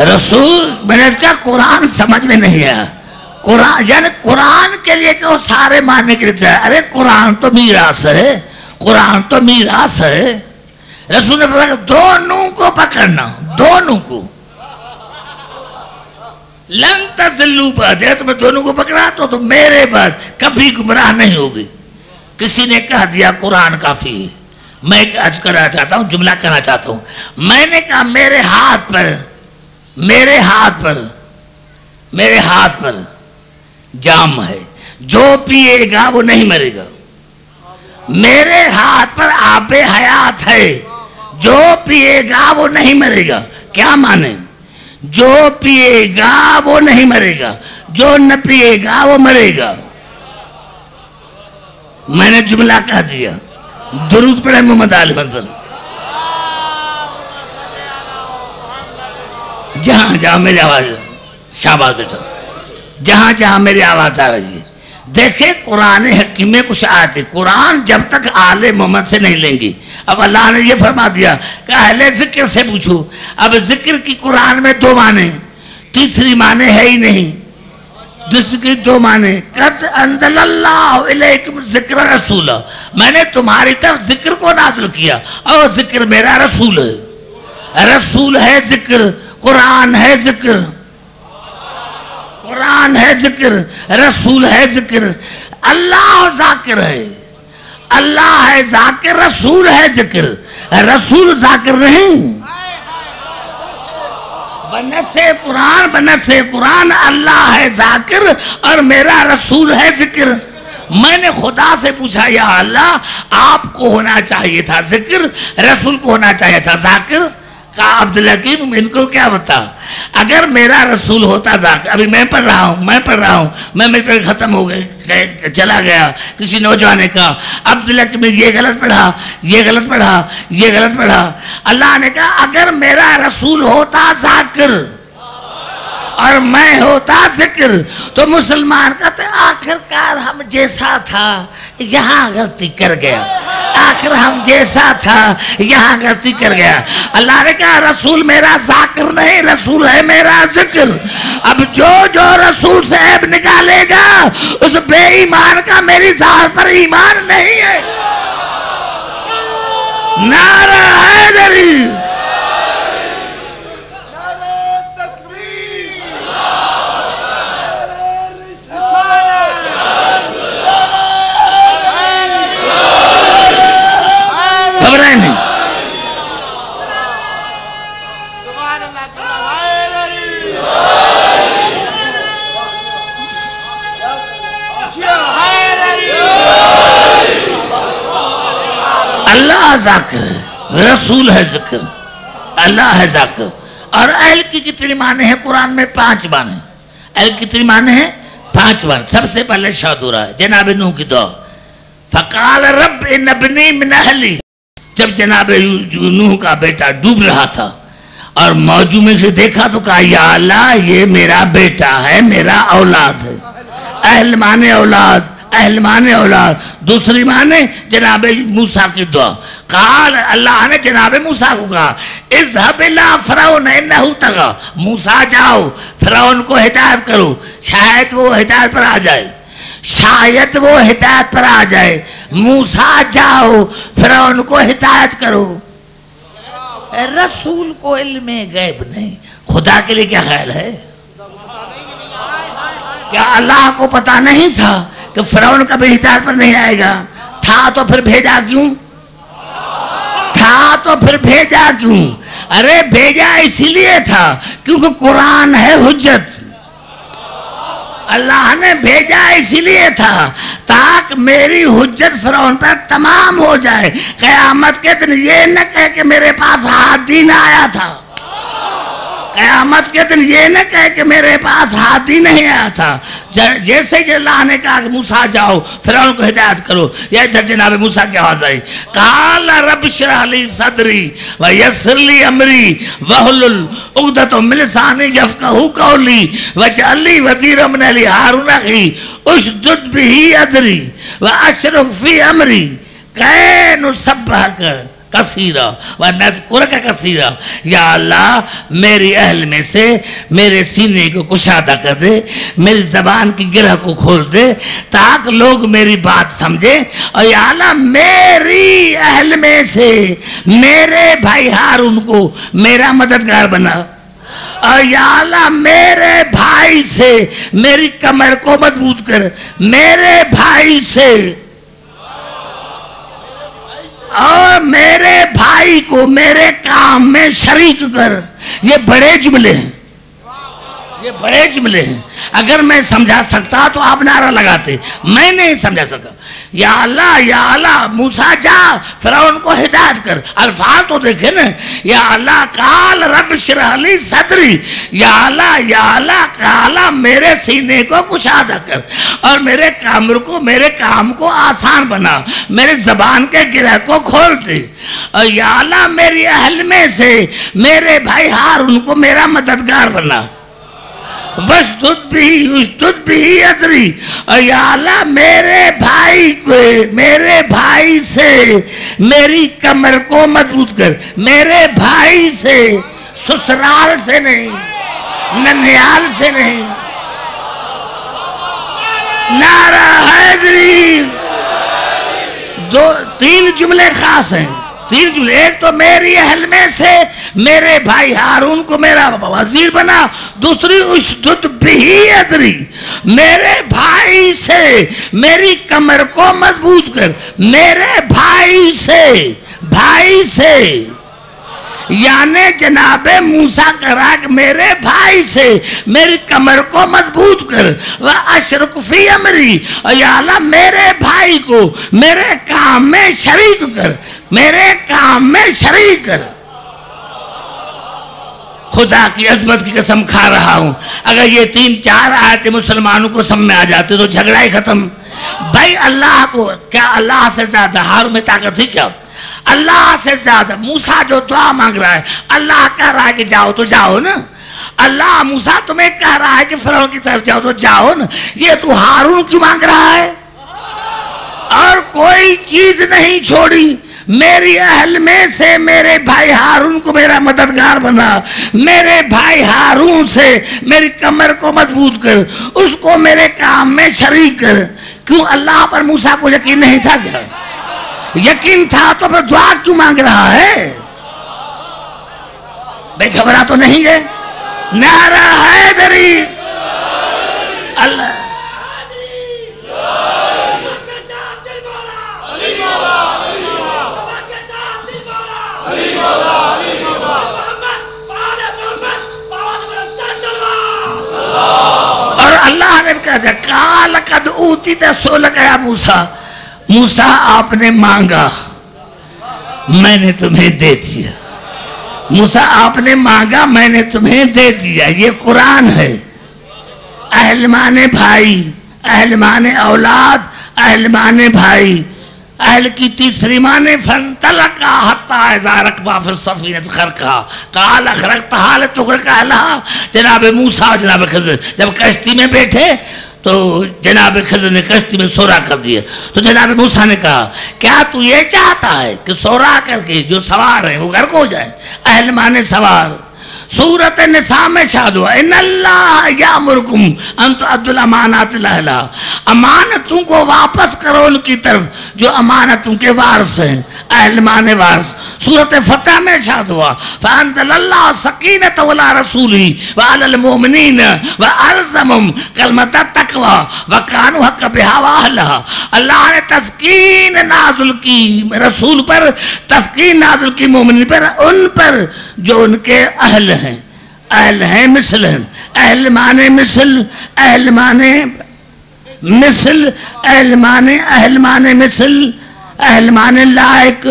رسول میں نے کہا قرآن سمجھ میں نہیں آیا. قرآن یعنی قرآن کے لیے کہ وہ سارے ماننے کے لیے. ارے قرآن تو میراث ہے، قرآن تو میراث ہے. رسول نے فرمایا دونوں کو پکڑنا، دونوں کو. لن تضلوا بعدی. تو میں دونوں کو پکڑا تو میرے بعد کبھی گمراہ نہیں ہوگی. کسی نے کہہ دیا قرآن کافی ہے. میں ایک عرض کرنا چاہتا ہوں، جملہ کرنا چاہتا ہوں. میں نے کہا میرے ہاتھ پر جام ہے، جو پیے گا وہ نہیں مرے گا. میرے ہاتھ پر آب حیات ہے، جو پیے گا وہ نہیں مرے گا. کیا مانے؟ جو پیے گا وہ نہیں مرے گا، جو نہ پیے گا وہ مرے گا. میں نے جملہ کہہ دیا. درود پڑھے محمد علی پر. جہاں جہاں میری آواز شہباز بیٹا جہاں جہاں میری آواز آ رہی ہے دیکھیں قرآن حکیم میں کچھ آیتیں قرآن جب تک آل محمد سے نہیں لیں گی. اب اللہ نے یہ فرما دیا کہ اہل ذکر سے پوچھو. اب ذکر کی قرآن میں 2 معنی، تیسری معنی ہے ہی نہیں. دوسری 2 معنی قد انزل اللہ علیکم ذکر رسول. میں نے تمہاری طرف ذکر کو نازل کیا اور ذکر میرا رسول ہے. رسول ہے ذکر، قرآن ہے ذکر، قرآن ہے ذکر، رسول ہے ذکر. اللہ ذاکر ہے، اللہ ہے ذاکر، رسول ہے ذکر. رسول ذاکر نہیں. بنص قرآن اللہ ہے ذاکر اور میرا رسول ہے ذکر. میں نے خدا سے پوچھا یا اللہ آپ کو ہونا چاہیے تھا ذکر, رسول کو ہونا چاہیے تھا ذاکر. کہا عبدالحکیم ان کو کیا بتا, اگر میرا رسول ہوتا ذاکر, ابھی میں پڑھ رہا ہوں, میں میرے پہ ختم ہو گئے, چلا گیا, کسی نوجوان نے کہا عبدالحکیم نے یہ غلط پڑھا. اللہ نے کہا اگر میرا رسول ہوتا ذاکر اور میں ہوتا ذکر تو مسلمان کہتے آخر کار ہم جیسا تھا یہاں غلطی کر گیا, اللہ نے کہا رسول میرا ذاکر نہیں, رسول ہے میرا ذکر. اب جو رسول سے عیب نکالے گا اس بے ایمان کا میری ذات پر ایمان نہیں ہے. نعرہ حیدری. گھبرائیں نہیں. اللہ ذاکر ہے, رسول ہے ذکر, اللہ ہے ذاکر. اور اہل کی کتنی معنی ہیں قرآن میں؟ 5 معنی. اہل کتنی معنی ہیں؟ 5 معنی. سب سے پہلے شاد ہو رہا ہے جناب نوح کی دعا, فقال رب ان ابنی من اہلی. جب جناب نوح کا بیٹا ڈوب رہا تھا اور موجوں میں سے دیکھا تو کہا یا اللہ یہ میرا بیٹا ہے, میرا اولاد ہے. اہل مانے اولاد, اہل مانے اولاد. دوسری مانے جناب موسیٰ کی دعا. قال اللہ نے جناب موسیٰ کو کہا اذهب الى فرعون انه طغى, موسیٰ جاؤ فرعون کو ہدایت کرو, شاید وہ ہدایت پر آ جائے. موسیٰ جاؤ فرعون کو ہدایت کرو. رسول کو علم غیب نہیں, خدا کے لیے کیا خیال ہے؟ کیا اللہ کو پتا نہیں تھا کہ فرعون کبھی ہدایت پر نہیں آئے گا؟ تھا تو پھر بھیجا کیوں؟ ارے بھیجا اسی لیے تھا کیونکہ قرآن ہے حجت. اللہ نے بھیجا اسی لیے تھا تاکہ میری حجت فرعون پر تمام ہو جائے. قیامت کے دن یہ نہ کہے کہ میرے پاس ہادی نہ آیا تھا, قیامت کے دن یہ نہ کہے کہ میرے پاس ہادی نہیں آیا تھا. جیسے اللہ نے کہا کہ موسیٰ جاؤ فرعون کو ہدایت کرو, یہ ادھر جناب موسیٰ کی آواز آئی, قال رب اشرح لی صدری ویسر لی امری واحلل عقدۃ من لسانی یفقہوا قولی واجعل لی وزیرا من اہلی ہارون اخی اشدد بہ ادری واشرک فی امری کی نسبحک کثیرہ ونذکرک کثیرہ. یا اللہ میری اہل میں سے میرے سینے کو کشادہ کر دے, میری زبان کی گرہ کو کھول دے تاکہ لوگ میری بات سمجھیں. اور یا اللہ میری اہل میں سے میرے بھائی ہارون کو میرا مددگار بنا. اور یا اللہ میرے بھائی سے میری کمر کو مضبوط کر, میرے بھائی سے اور میرے بھائی کو میرے کام میں شریک کر. یہ بڑے جملے ہیں, اگر میں سمجھا سکتا تو آپ نعرہ لگاتے, میں نہیں سمجھا سکا. یا اللہ موسیٰ جا فرعون کو ہدایت کر. الفاظ تو دیکھیں نا, یا اللہ قال رب اشرح لی صدری, یا اللہ قال میرے سینے کو کشادہ کر اور میرے کام کو آسان بنا, میرے زبان کے گرہ کو کھول دے. اور یا اللہ میری اہل میں سے میرے بھائی ہارون کو میرا مددگار بنا. وَاشْدُدْ بِهِ اَذْرِي. اور یا اللہ میرے بھائی سے میری کمر کو مضبوط کر, میرے بھائی سے, سسرال سے نہیں, ننیال سے نہیں. نعرہ حیدری. 3 جملے خاص ہیں, 3 جملے. ایک تو میری اہل میں سے میرے بھائی ہارون کو میرا وزیر بنا. دوسری اشدد بہی ادری, میرے بھائی سے میری کمر کو مضبوط کر, میرے بھائی سے یعنی جناب موسیٰ کہہ رہا ہے کہ میرے بھائی سے میری کمر کو مضبوط کر وَأَشْرِكْ فِي أَمْرِي، اور یا اللہ میرے بھائی کو میرے کام میں شریک کر، میرے کام میں شریک کر۔ خدا کی عظمت کی قسم کھا رہا ہوں، اگر یہ 3-4 آیتیں مسلمانوں کو سمجھ میں آ جاتے تو جھگڑا ہی ختم۔ بھائی اللہ کو کیا اللہ سے زیادہ ہارون میں طاقت تھی کیا؟ اللہ سے زیادہ موسیٰ جو دعا مانگ رہا ہے، اللہ کہہ رہا ہے کہ جاؤ تو جاؤ نا۔ اللہ موسیٰ تمہیں کہہ رہا ہے کہ فرعون کی طرف جاؤ تو جاؤ نا، یہ تو ہارون کیوں مانگ رہا ہے؟ اور کوئی چیز نہیں چھوڑی، میری اہل میں سے میرے بھائی ہارون کو میرا مددگار بنا، میرے بھائی ہارون سے میری کمر کو مضبوط کر، اس کو میرے کام میں شریک کر۔ کیوں اللہ پر موسیٰ کو یقین نہیں تھا کیا؟ یقین تھا تو پھر دعا کیوں مانگ رہا ہے؟ بے گھبرا تو نہیں گئے؟ نعرہ حیدری اللہ اور اللہ نے کہا تھا قال قد اوتیت سؤلک یا موسیٰ، موسیٰ آپ نے مانگا میں نے تمہیں دے دیا، موسیٰ آپ نے مانگا میں نے تمہیں دے دیا۔ یہ قرآن ہے۔ اہل مانے بھائی، اہل مانے اولاد، اہل مانے بھائی، اہل کی تیسری مانے فانطلقا حتی اذا رکبا فی السفینۃ غرقا قال اخرقتھا لتغرق اہلہا۔ جناب موسیٰ اور جناب خضر جب کشتی میں بیٹھے تو جناب خضر نے کشتی میں سورا کر دیا، تو جناب موسیٰ نے کہا کیا تو یہ چاہتا ہے کہ سورا کر کے جو سوار ہیں وہ غرق ہو جائیں؟ اہل مانے سوار۔ سورۃ النساء میں شاد ہوا ان اللہ یامرکم ان تؤدوا الامانات الاہلہا، امانتوں کو واپس کرو ان کی طرف جو امانتوں کے وارث ہیں، اہل مانے وارث۔ سورۃ فتح میں شاد ہوا فانزل اللہ سکینۃ علی رسولہ وعلی المؤمنین وألزمهم کلمۃ التقوی وکانوا حق بہا واہلہا۔ اللہ نے تسکین نازل کی رسول پر، تسکین نازل کی مومنین پر، ان پر جو ان کے اہل ہیں، اہل ہیں مثل ہیں، اہل مانے مثل، اہل مانے مثل، اہل مانے مثل، اہل مانے لائق۔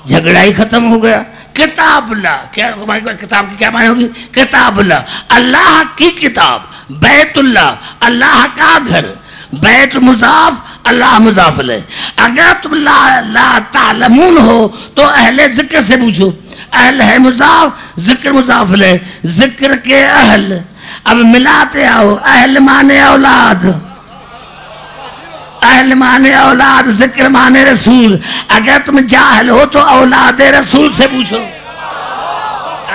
جھگڑا ہی ختم ہو گیا۔ کتاب اللہ، کیا کتاب کی کیا معنی ہوگی؟ کتاب اللہ، اللہ کی کتاب، بیت اللہ اللہ کا گھر، بیت مضاف اللہ مضاف علیہ۔ اگر تم لا تعلمون ہو تو اہل ذکر سے پوچھو، اہل ہے مضاف، ذکر مضاف علیہ، ذکر کے اہل۔ اب ملاتے آؤ، اہل مانے اولاد، اہل مانے اولاد، ذکر مانے رسول۔ اگر تم جاہل ہو تو اولاد رسول سے پوچھو،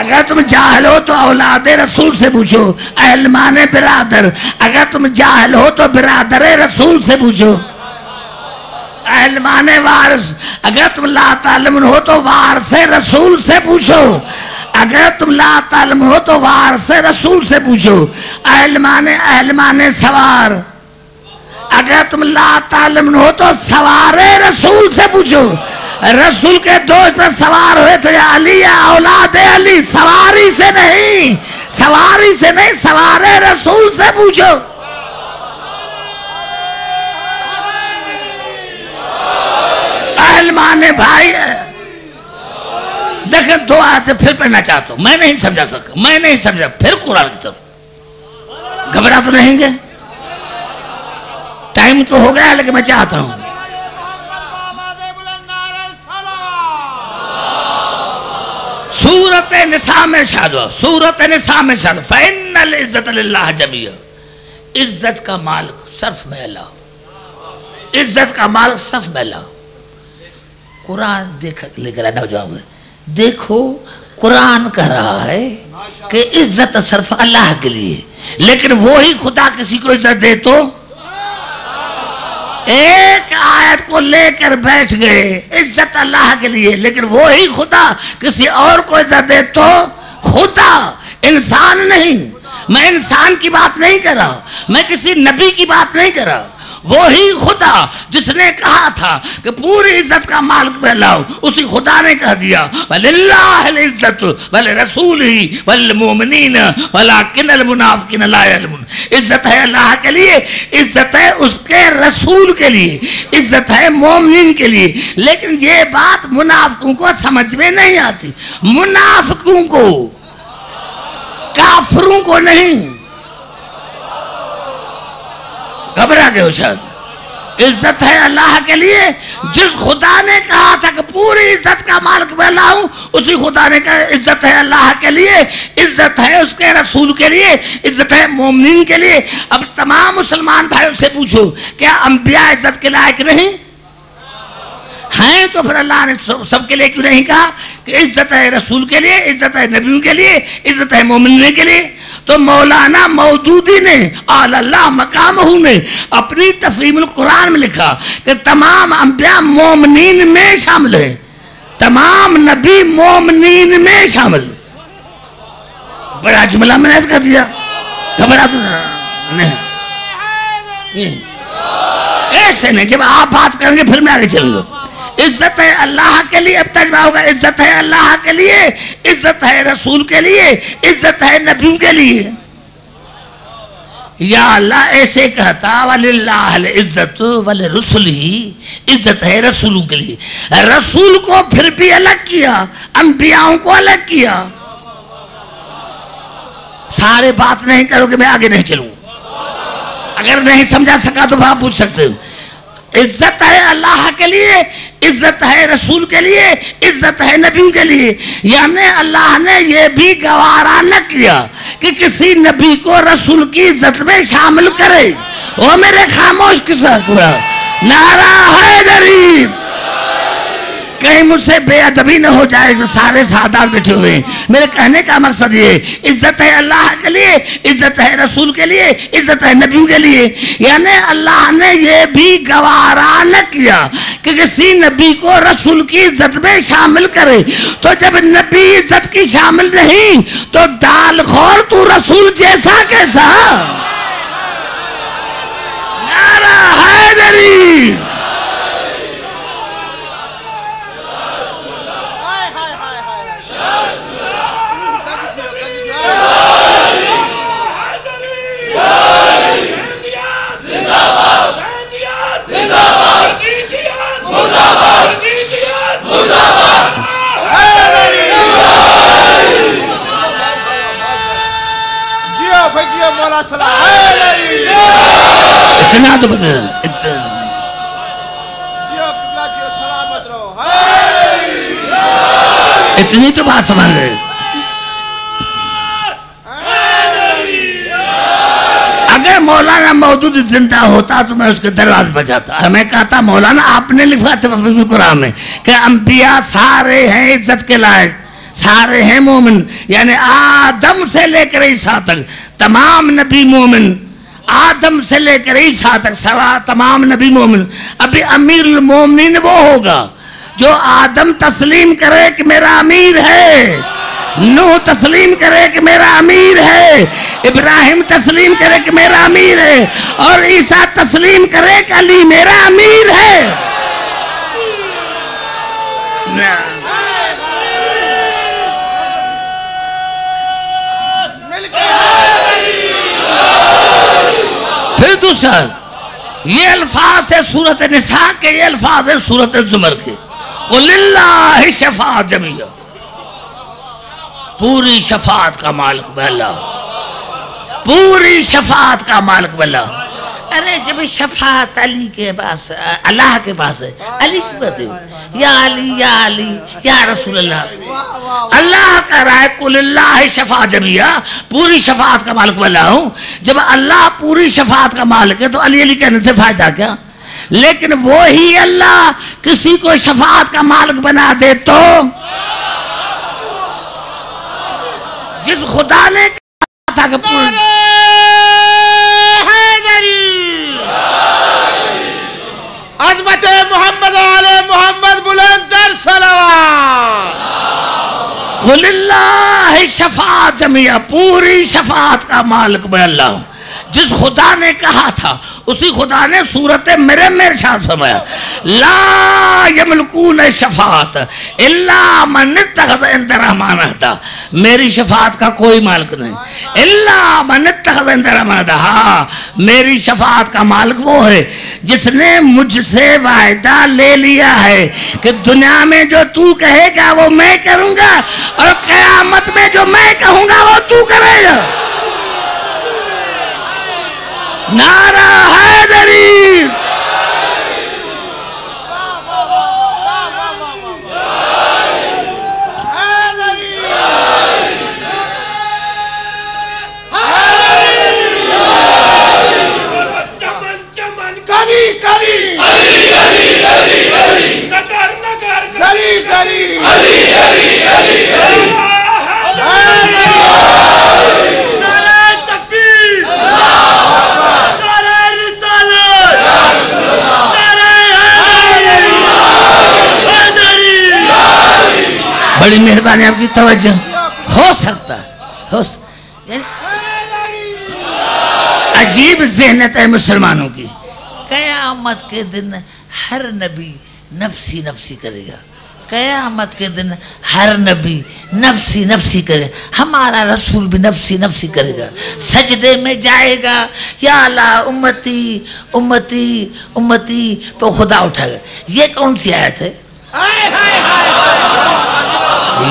اگر تم جاہل ہو تو اولاد رسول سے پوچھو۔ اہل مانے برادر، اگر تم جاہل ہو تو برادر رسول سے پوچھو۔ اہل مانے وارث، اگر تم لا تعلمون ہو تو وارث رسول سے پوچھو، اگر تم لا تعلمون ہو تو وارث رسول سے پوچھو۔ اہل مانے سوار، اگر تم لا تعلمون ہو تو سوار رسول سے پوچھو۔ رسول کے دوش پر سوار ہوئے تھے علی یا اولاد علی، سواری سے نہیں، سواری سے نہیں، سوار رسول سے پوچھو۔ اہل مانے بھائی دیکھیں، 2 آیتیں پھر پڑھنا چاہتا ہوں، میں نہیں سمجھا سکا، میں نہیں سمجھا، پھر قرآن کی طرف۔ گھبرا تو نہیں گے؟ ٹائم تو ہو گیا لیکن میں چاہتا ہوں سورۃ نساء میں ارشاد ہوا، سورۃ نساء میں ارشاد فَإِنَّ الْعِزَّةَ لِلَّهِ جَمِيعًا، عزت کا مالک صرف میں اللہ، عزت کا مالک صرف میں اللہ۔ قرآن دیکھ لے کر نوجوان دیکھو، قرآن کہہ رہا ہے کہ عزت صرف اللہ کے لیے، لیکن وہی خدا کسی کو عزت دے تو ایک آیت کو لے کر بیٹھ گئے، عزت اللہ کے لیے، لیکن وہی خدا کسی اور کو عزت دے تو خدا، انسان نہیں۔ میں انسان کی بات نہیں کر رہا، میں کسی نبی کی بات نہیں کر رہا، وہی خدا جس نے کہا تھا کہ پوری عزت کا مالک میں اللہ ہوں، اسی خدا نے کہہ دیا وَلِلَّهِ الْعِزَّةُ وَلِرَسُولِهِ وَلِلْمُؤْمِنِينَ وَلَكِنَّ الْمُنَافِقِينَ لَا يَعْلَمُونَ۔ عزت ہے اللہ کے لیے، عزت ہے اس کے رسول کے لیے، عزت ہے مومنین کے لیے، لیکن یہ بات منافقوں کو سمجھ میں نہیں آتی، منافقوں کو، کافروں کو نہیں۔ گھبرا گئے ہو شاید۔ عزت ہے اللہ کے لیے، جس خدا نے کہا تھا کہ پوری عزت کا مالک میں اللہ ہوں، اسی خدا نے کہا عزت ہے اللہ کے لیے، عزت ہے اس کے رسول کے لیے، عزت ہے مومنین کے لیے۔ اب تمام مسلمان بھائیوں سے پوچھو، کیا انبیاء عزت کے لائق نہیں ہیں؟ تو پھر اللہ نے سب کے لیے کیوں نہیں کہا کہ عزت ہے رسول کے لیے، عزت ہے نبیوں کے لیے، عزت ہے مومنین کے لیے؟ تو مولانا مودودی نے اعلی اللہ مقامہ نے اپنی تفہیم القرآن میں لکھا کہ تمام انبیاء مومنین میں شامل ہیں، تمام نبی مومنین میں شامل۔ بڑا جملہ میں نے ایسا کہہ دیا، گھبرا تو نہیں، ایسے نہیں، جب آپ بات کریں گے پھر میں آگے چلوں گا۔ عزت ہے اللہ کے لیے، اب ترجمہ ہوگا عزت ہے اللہ کے لیے، عزت ہے رسول کے لیے، عزت ہے نبیوں کے لیے۔ یا اللہ ایسے کہتا وَلِلَّهِ الْعِزَّةُ وَلِرُسُلِهِ، عزت ہے رسولوں کے لیے، رسول کو پھر بھی الگ کیا، انبیاءوں کو الگ کیا۔ سارے بات نہیں کرو کہ میں آگے نہیں چلوں، اگر نہیں سمجھا سکا تو آپ پوچھ سکتے ہو۔ عزت ہے اللہ کے لیے، عزت ہے رسول کے لیے، عزت ہے نبیوں کے لیے، یعنی اللہ نے یہ بھی گوارا نہ کیا کہ کسی نبی کو رسول کی عزت میں شامل کرے۔ وہ میرے خاموش قصہ ہوا، نعرہ حیدری، کہیں مجھ سے بے ادبی نہ ہو جائے جو سارے سادات بیٹھے ہوئے ہیں۔ میرے کہنے کا مقصد یہ، عزت ہے اللہ کے لیے، عزت ہے رسول کے لیے، عزت ہے نبیوں کے لیے، یعنی اللہ نے یہ بھی گوارا نہ کیا کہ کسی نبی کو رسول کی عزت میں شامل کرے۔ تو جب نبی عزت کی شامل نہیں تو دال خور تو رسول جیسا کیسا؟ نعرہ حیدری۔ اتنا تو بس اتنی تو بات سمجھ گئے۔ اگر مولانا مودودی زندہ ہوتا تو میں اس کے دروازے پر جاتا، میں کہتا مولانا آپ نے لکھا تفسیر القرآن میں کہ انبیاء سارے ہیں عزت کے لائق، سارے ہیں مومن، یعنی آدم سے لے کر عیسیٰ تک تمام نبی مومن، آدم سے لے کر عیسیٰ تک سوا تمام نبی مومن۔ ابھی امیر المومنین وہ ہوگا جو آدم تسلیم کرے کہ میرا امیر ہے، نوح تسلیم کرے کہ میرا امیر ہے، ابراہیم تسلیم کرے کہ میرا امیر ہے، اور عیسیٰ تسلیم کرے کہ علی میرا امیر ہے۔ پھر دوسرا یہ الفاظ ہے سورۃ نساء کے، یہ الفاظ ہے سورۃ زمر کے، قُلِ اللَّهِ شَفَاعَةٌ جَمِيعًا، پوری شفاعت کا مالک میں اللہ، پوری شفاعت کا مالک میں اللہ۔ ارے جب شفاعت علی کے پاس، اللہ کے پاس ہے، علی کی بات ہے، یا علی یا علی یا رسول اللہ، اللہ کا رائے قُلِ اللَّهِ شَفَاعَةٌ جَمِيعًا، پوری شفاعت کا مالک میں اللہ ہوں۔ جب اللہ پوری شفاعت کا مالک ہے تو علی علی کہنے سے فائدہ کیا؟ لیکن وہی اللہ کسی کو شفاعت کا مالک بنا دے تو جس خدا نے کہا تھا کہ عظمت محمد علیہ محمد بلندر صلوات، قُلِ اللَّهِ شَفَاعَةٌ جَمِيعًا، پوری شفاعت کا مالک میں اللہ ہوں۔ جس خدا نے کہا تھا اسی خدا نے صورت میرے ارشاد فرمایا لا یملکون شفاعت الا من اتخذ عند الرحمن عہدا، میری شفاعت کا کوئی مالک نہیں الا من اتخذ عند الرحمن عہدا، ہاں میری شفاعت کا مالک وہ ہے جس نے مجھ سے وعدہ لے لیا ہے کہ دنیا میں جو تو کہے گا وہ میں کروں گا اور قیامت میں جو میں کہوں گا وہ تو کرے گا۔ نعرہ حیدری، بڑی مہربانی آپ کی توجہ، ہو سکتا ہے عجیب ذہنیت ہے مسلمانوں کی، قیامت کے دن ہر نبی نفسی نفسی کرے گا، قیامت کے دن ہر نبی نفسی نفسی کرے گا، ہمارا رسول بھی نفسی نفسی کرے گا، سجدے میں جائے گا یا اللہ امتی امتی امتی تو خدا اٹھائے گا۔ یہ کون سی آیت ہے؟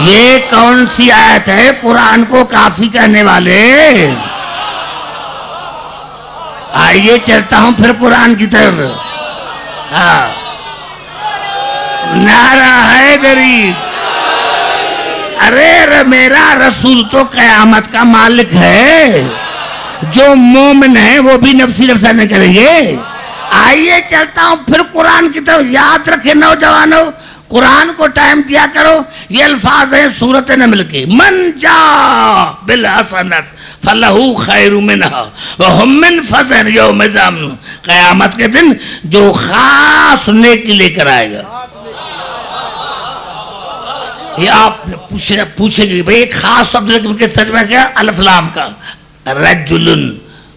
یہ کون سی آیت ہے قرآن کو کافی کہنے والے؟ آئیے چلتا ہوں پھر قرآن کی طرف۔ نعرہ حیدری، ارے میرا رسول تو قیامت کا مالک ہے، جو مومن ہے وہ بھی نفسی نفسانہ کریں گے۔ آئیے چلتا ہوں پھر قرآن کی طرف۔ یاد رکھے نوجوانوں، قرآن کو ٹائم دیا کرو۔ یہ الفاظ ہیں سورۃ نمل کے، من جاء بالحسنۃ فلہ خیر منہا وہم من فزع یوم ذامن، قیامت کے دن جو خاص نیکی لے کر آئے گا۔ یہ آپ پوچھیں گے بھئی ایک خاص عبد الحکیم کے ترجمہ کیا؟ الف لام کا رجل،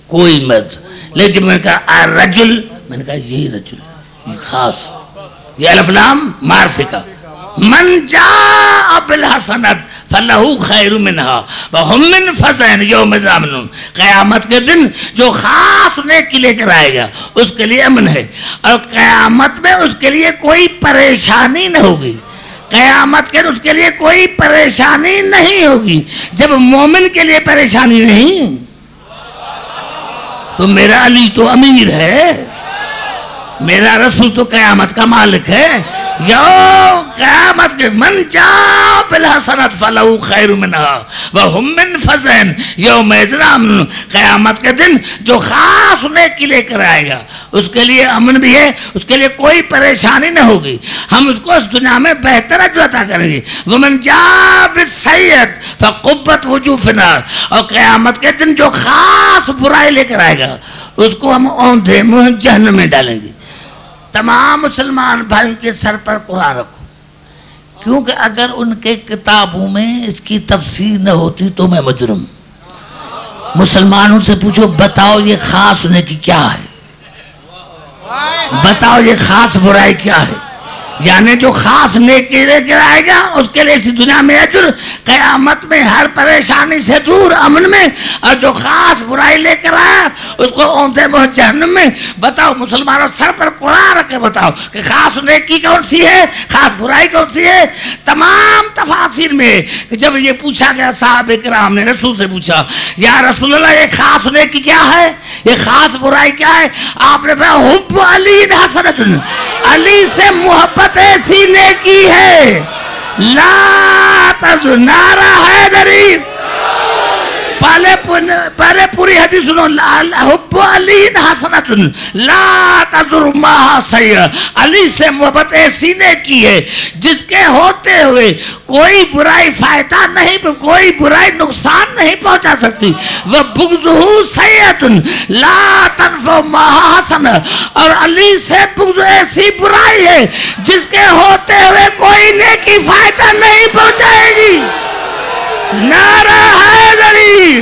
کوئی مرد، لیکن جب میں نے کہا رجل، میں نے کہا یہی رجل، یہ خاص، یہ الف لام معرفے کا۔ من جاء بالحسنۃ فلہ خیر منہا وہم من فزع یوم ذامن، قیامت کے دن جو خاص نیکی لے کر آئے گا اس کے لیے امن ہے، اور قیامت میں اس کے لیے کوئی پریشانی نہ ہوگی، قیامت کے اس کے لیے کوئی پریشانی نہیں ہوگی۔ جب مومن کے لیے پریشانی نہیں تو میرا علی تو امیر ہے، میرا رسول تو قیامت کا مالک ہے۔ یو قیامت کے من جاء بالحسنۃ فلہ خیر منہا وہم من فزع یوم ذامن، قیامت کے دن جو خاص نیکی لے کر آئے گا اس کے لیے امن بھی ہے، اس کے لیے کوئی پریشانی نہ ہوگی، ہم اس کو اس دنیا میں بہتر اجر عطا کریں گے۔ ومن جاء بالسیئۃ فکبت وجوہ فی النار، اور قیامت کے دن جو خاص برائی لے کر آئے گا اس کو ہم اوندھے منہ جہنم میں ڈالیں گے۔ تمام مسلمان بھائیوں کے سر پر قرآن رکھو، کیونکہ اگر ان کے کتابوں میں اس کی تفسیر نہ ہوتی تو میں مجرم۔ مسلمانوں سے پوچھو بتاؤ یہ خاص نیکی کیا ہے، بتاؤ یہ خاص برائی کیا ہے، یعنی جو خاص نیکی لے کر آئے گا اس کے لیے اسی دنیا میں اجر، قیامت میں ہر پریشانی سے دور امن میں، اور جو خاص برائی لے کر آیا اس کو اوندھے منہ جہنم میں۔ بتاؤ مسلمانوں سر پر قرآن رکھ کے بتاؤ کہ خاص نیکی کون سی ہے، خاص برائی کون سی ہے۔ تمام تفاسیر میں کہ جب یہ پوچھا گیا صحابہ کرام نے رسول سے پوچھا یا رسول اللہ یہ خاص نیکی کیا ہے، یہ خاص برائی کیا ہے، آپ نے کہا حب علی حسنۃ، علی سے محبت ایسی نیکی ہے لا تزر۔ نعرہ حیدری، پہلے پوری حدیث سنو، حب علی حسنۃ لا تزر معہا سیئۃ، علی سے محبت ایسی نیکی ہے جس کے ہوتے ہوئے کوئی برائی فائدہ نہیں، کوئی برائی نقصان نہیں پہنچا سکتی۔ وبغضہ سیئۃ لا تنفع معہا حسنۃ، اور علی سے بغض ایسی برائی ہے جس کے ہوتے ہوئے کوئی نیکی فائدہ نہیں پہنچائے گی۔ نعرہ حیدری،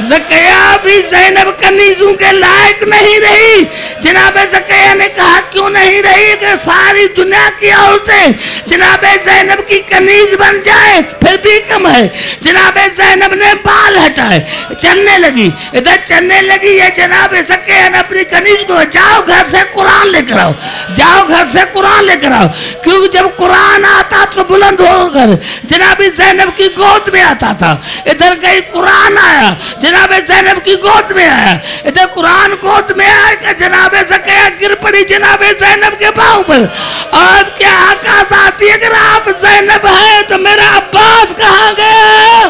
زکریا بھی زینب کنیزوں کے لائق نہیں رہی. جناب زکریا نے کہا کیوں نہیں رہی کہ ساری دنیا کی عورتیں جناب زینب کی کنیز بن جائے پھر بھی کم ہے. جناب زینب نے بال ہٹائے, چلنے لگی, ادھر چلنے لگی. یہ جناب زکریا نے اپنی کنیز کو جاؤ گھر سے قرآن لے کر آؤ, جاؤ گھر سے قرآن لے کر آؤ. کیونکہ جب قرآن آتا تو بلند ہو کر جناب زینب کی گود میں آتا تھا. ادھر کہیں قرآن آیا, جناب زینب کی گود میں آیا. ادھر قرآن گود میں آیا کہ جناب زکریا گر پڑی جناب زینب کے پاؤں پر. آج کیا آکاز آتی ہے اگر آپ زینب ہیں تو میرا عباس کہاں گیا,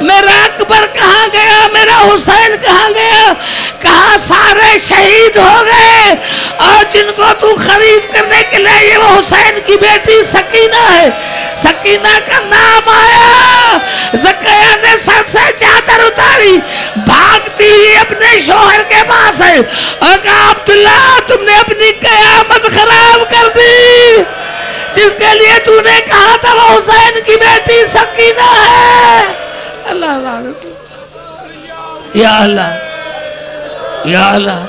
میرا اکبر کہاں گیا, میرا حسین کہاں گیا؟ کہاں سارے شہید ہو گئے. اور جن کو تو خرید کرنے کے لئے یہ وہ حسین کی بیٹی سکینہ ہے, سکینہ کا نام آیا. زکریا نے سر سے چادر اتاری, بھاگتی ہوئی اپنے شوہر کے پاس ہے اور کہا عبداللہ تم نے اپنی قیامت خراب کر دی. جس کے لیے تو نے کہا تھا وہ حسین کی بیٹی سکینہ ہے. اللہ اللہ یا اللہ یا اللہ.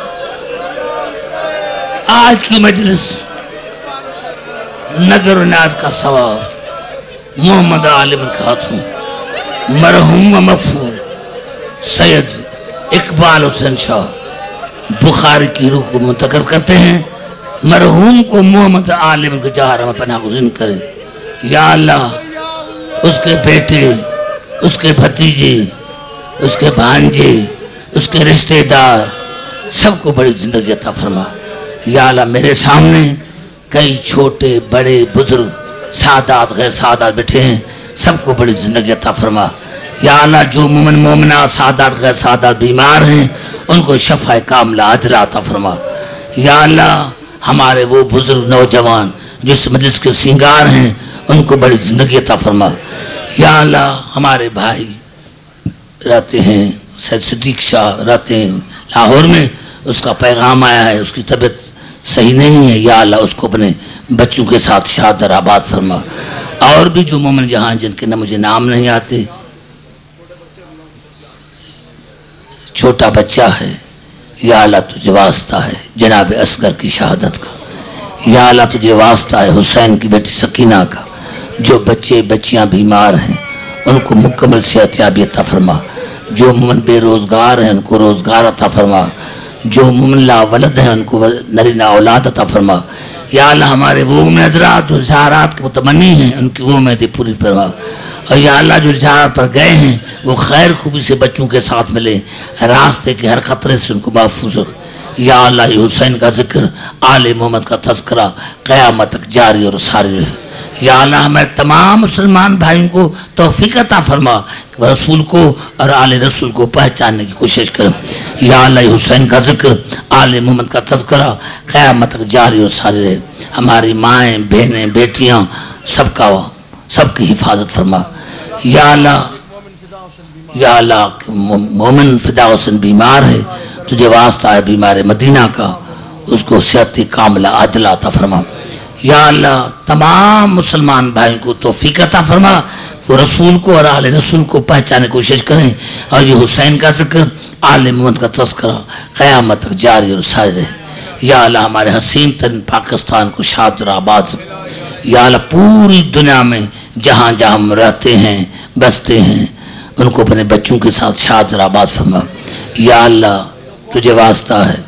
آج کی مجلس نظر و نیاز کا ثواب محمد عالم کے ہاتھوں مرحوم و مغفور سید اقبال حسین شاہ بخاری کی روح کو منتقل کرتے ہیں. مرحوم کو محمد عالم کے جہارہ میں پناہ گزین کرے. یا اللہ اس کے بیٹے, اس کے بھتیجے, اس کے بھانجے, اس کے رشتہ دار سب کو بڑی زندگی عطا فرما. یا اللہ میرے سامنے کئی چھوٹے بڑے بزرگ سادات غیر سادات بیٹھے ہیں, سب کو بڑی زندگی عطا فرما. یا اللہ جو مومن مومنہ سادات غیر سادات بیمار ہیں ان کو شفا کاملہ عاجلہ عطا فرما. یا اللہ ہمارے وہ بزرگ نوجوان جس مجلس کے سنگار ہیں ان کو بڑی زندگی عطا فرما. یا اللہ ہمارے بھائی رہتے ہیں سید صدیق شاہ رہتے ہیں لاہور میں, اس کا پیغام آیا ہے, اس کی طبیعت صحیح نہیں ہے. یا اللہ اس کو اپنے بچوں کے ساتھ شاد اور آباد فرما. اور بھی جو مومن جہاں جن کے نہ مجھے نام نہیں آتے, چھوٹا بچہ ہے, یا اللہ تجھے واسطہ ہے جناب اصغر کی شہادت کا. یا اللہ تجھے واسطہ ہے حسین کی بیٹی سکینہ کا. جو بچے بچیاں بیمار ہیں ان کو مکمل صحت یابی عطا فرما. جو مومن بے روزگار ہیں ان کو روزگار عطا فرما. جو مومن لا ولد ہیں ان کو نرینہ اولاد عطا فرما. یا اللہ ہمارے وہ حضرات جو زہارات کے متمنی ہیں ان کی وہ امیدیں پوری فرما. اور یا اللہ جو زہارات پر گئے ہیں وہ خیر خوبی سے بچوں کے ساتھ ملے, راستے کے ہر خطرے سے ان کو محفوظ ہو. یا اللہ یہ حسین کا ذکر آل محمد کا تذکرہ قیامت تک جاری اور ساری رہے. یا اللہ ہمیں تمام مسلمان بھائیوں کو توفیق عطا فرما کہ رسول کو اور آل رسول کو پہچاننے کی کوشش کریں. یا اللہ یہ حسین کا ذکر آل محمد کا تذکرہ قیامت تک جاری اور ساری رہے. ہماری مائیں بہنیں بیٹیاں سب کی حفاظت فرما. یا اللہ مومن فدا حسین بیمار ہے, تجھے واسطہ ہے بیمار مدینہ کا, اس کو صحت کاملہ عاجلہ عطا فرما. یا اللہ تمام مسلمان بھائیوں کو توفیق عطا فرما تو رسول کو اور آل رسول کو پہچانے کی کوشش کریں. اور یہ حسین کا ذکر آل محمد کا تذکرہ قیامت تک جاری اور ساری رہے. یا اللہ ہمارے حسین ترین پاکستان کو شاد اور آباد. یا اللہ پوری دنیا میں جہاں جہاں ہم رہتے ہیں بستے ہیں ان کو اپنے بچوں کے ساتھ شاد اور آباد فرما. یا اللہ تجھے واسطہ ہے.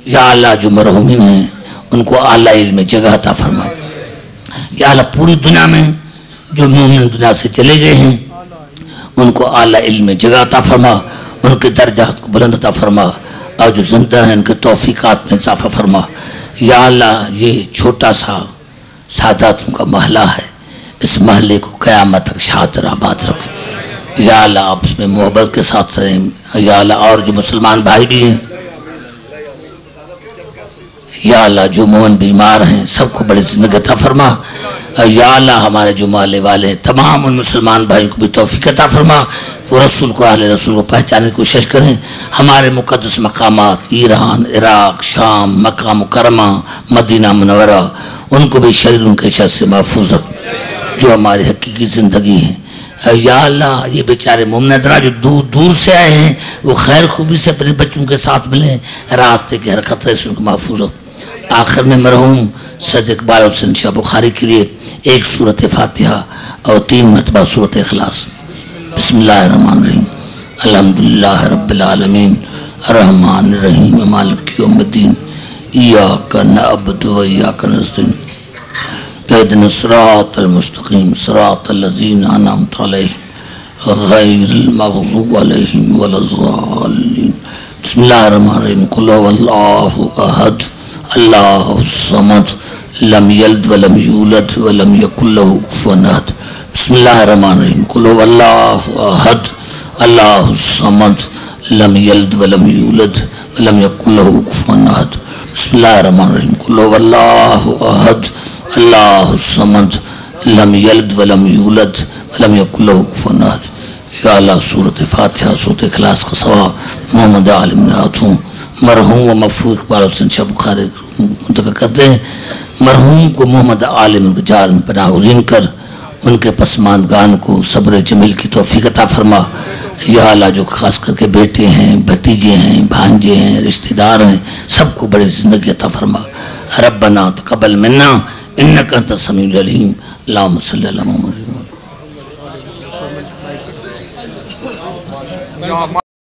یا اللہ جو مرحومین ہیں ان کو اعلیٰ علم جگہ عطا فرما. یا اللہ پوری دنیا میں جو مومن دنیا سے چلے گئے ہیں ان کو اعلیٰ علم جگہ عطا فرما, ان کے درجات کو بلند عطا فرما. اور جو زندہ ہیں ان کے توفیقات میں اضافہ فرما. یا اللہ یہ چھوٹا سا ساداتوں کا محلہ ہے, اس محلے کو قیامت تک شاد اور آباد رکھ. یا اللہ آپ اس میں محبت کے ساتھ رہیں. یا اللہ اور جو مسلمان بھائی بھی ہیں, یا اللہ جو مومن بیمار ہیں سب کو بڑی زندگی عطا فرما. یا اللہ ہمارے جو محلے والے تمام ان مسلمان بھائیوں کو بھی توفیق عطا فرما وہ رسول کو اہل رسول کو پہچاننے کی کوشش کریں. ہمارے مقدس مقامات ایران, عراق, شام, مکہ مکرمہ, مدینہ منورہ ان کو بھی شریر ان کے شر سے محفوظ رکھ. جو ہماری حقیقی زندگی ہے یا اللہ یہ بیچارے مومن حضرات جو دور دور سے آئے ہیں وہ خیر خوبی سے اپنے بچوں کے ساتھ ملیں، راستے کے ہر خطرے سے ان کو محفوظ ہو۔ آخر میں مرحوم سید اقبال حسین شاہ بخاری کے لیے ایک سورت فاتحہ اور 3 مرتبہ سورت اخلاص۔ بسم اللہ الرحمن الرحیم، الحمدللہ رب العالمین، الرحمن الرحیم، مالک یوم الدین، ایاک نعبد و ایاک نستعین، اهدنا الصراط المستقیم، صراط الذین انعمت علیہم غیر المغضوب علیہم ولا الضالین۔ بسم اللہ الرحمن الرحیم، قل هو اللہ احد اللہ الصمد لم یلد ولم یولد ولم یکن له کفوا احد۔ بسم اللہ الرحمن الرحیم، قل هو اللہ احد اللہ الصمد لم یلد ولم یولد ولم یکن له کفوا احد۔ بسم اللہ الرحمن الرحیم، قل هو اللہ احد اللہ الصمد لم یلد ولم یولد ولم یکن له کفوا احد۔ یا اللہ سورت فاتحہ سورت اخلاص کا ثواب محمد عالم ناتوں مرحوم و مفہوم اقبال حسین شاہ بخاری منتقل کرتے ہیں۔ مرحوم کو محمد عالم جار میں پناہ گزین کر ان کے پسماندگان کو صبر جمیل کی توفیق عطا فرما۔ یا اللہ جو خاص کر کے بیٹے ہیں، بھتیجے ہیں، بھانجے ہیں، رشتہ دار ہیں، سب کو بڑی زندگی عطا فرما۔ ربنا تقبل منا انک انت السمیع العلیم، اللہم صلی اللہ علیہ وسلم۔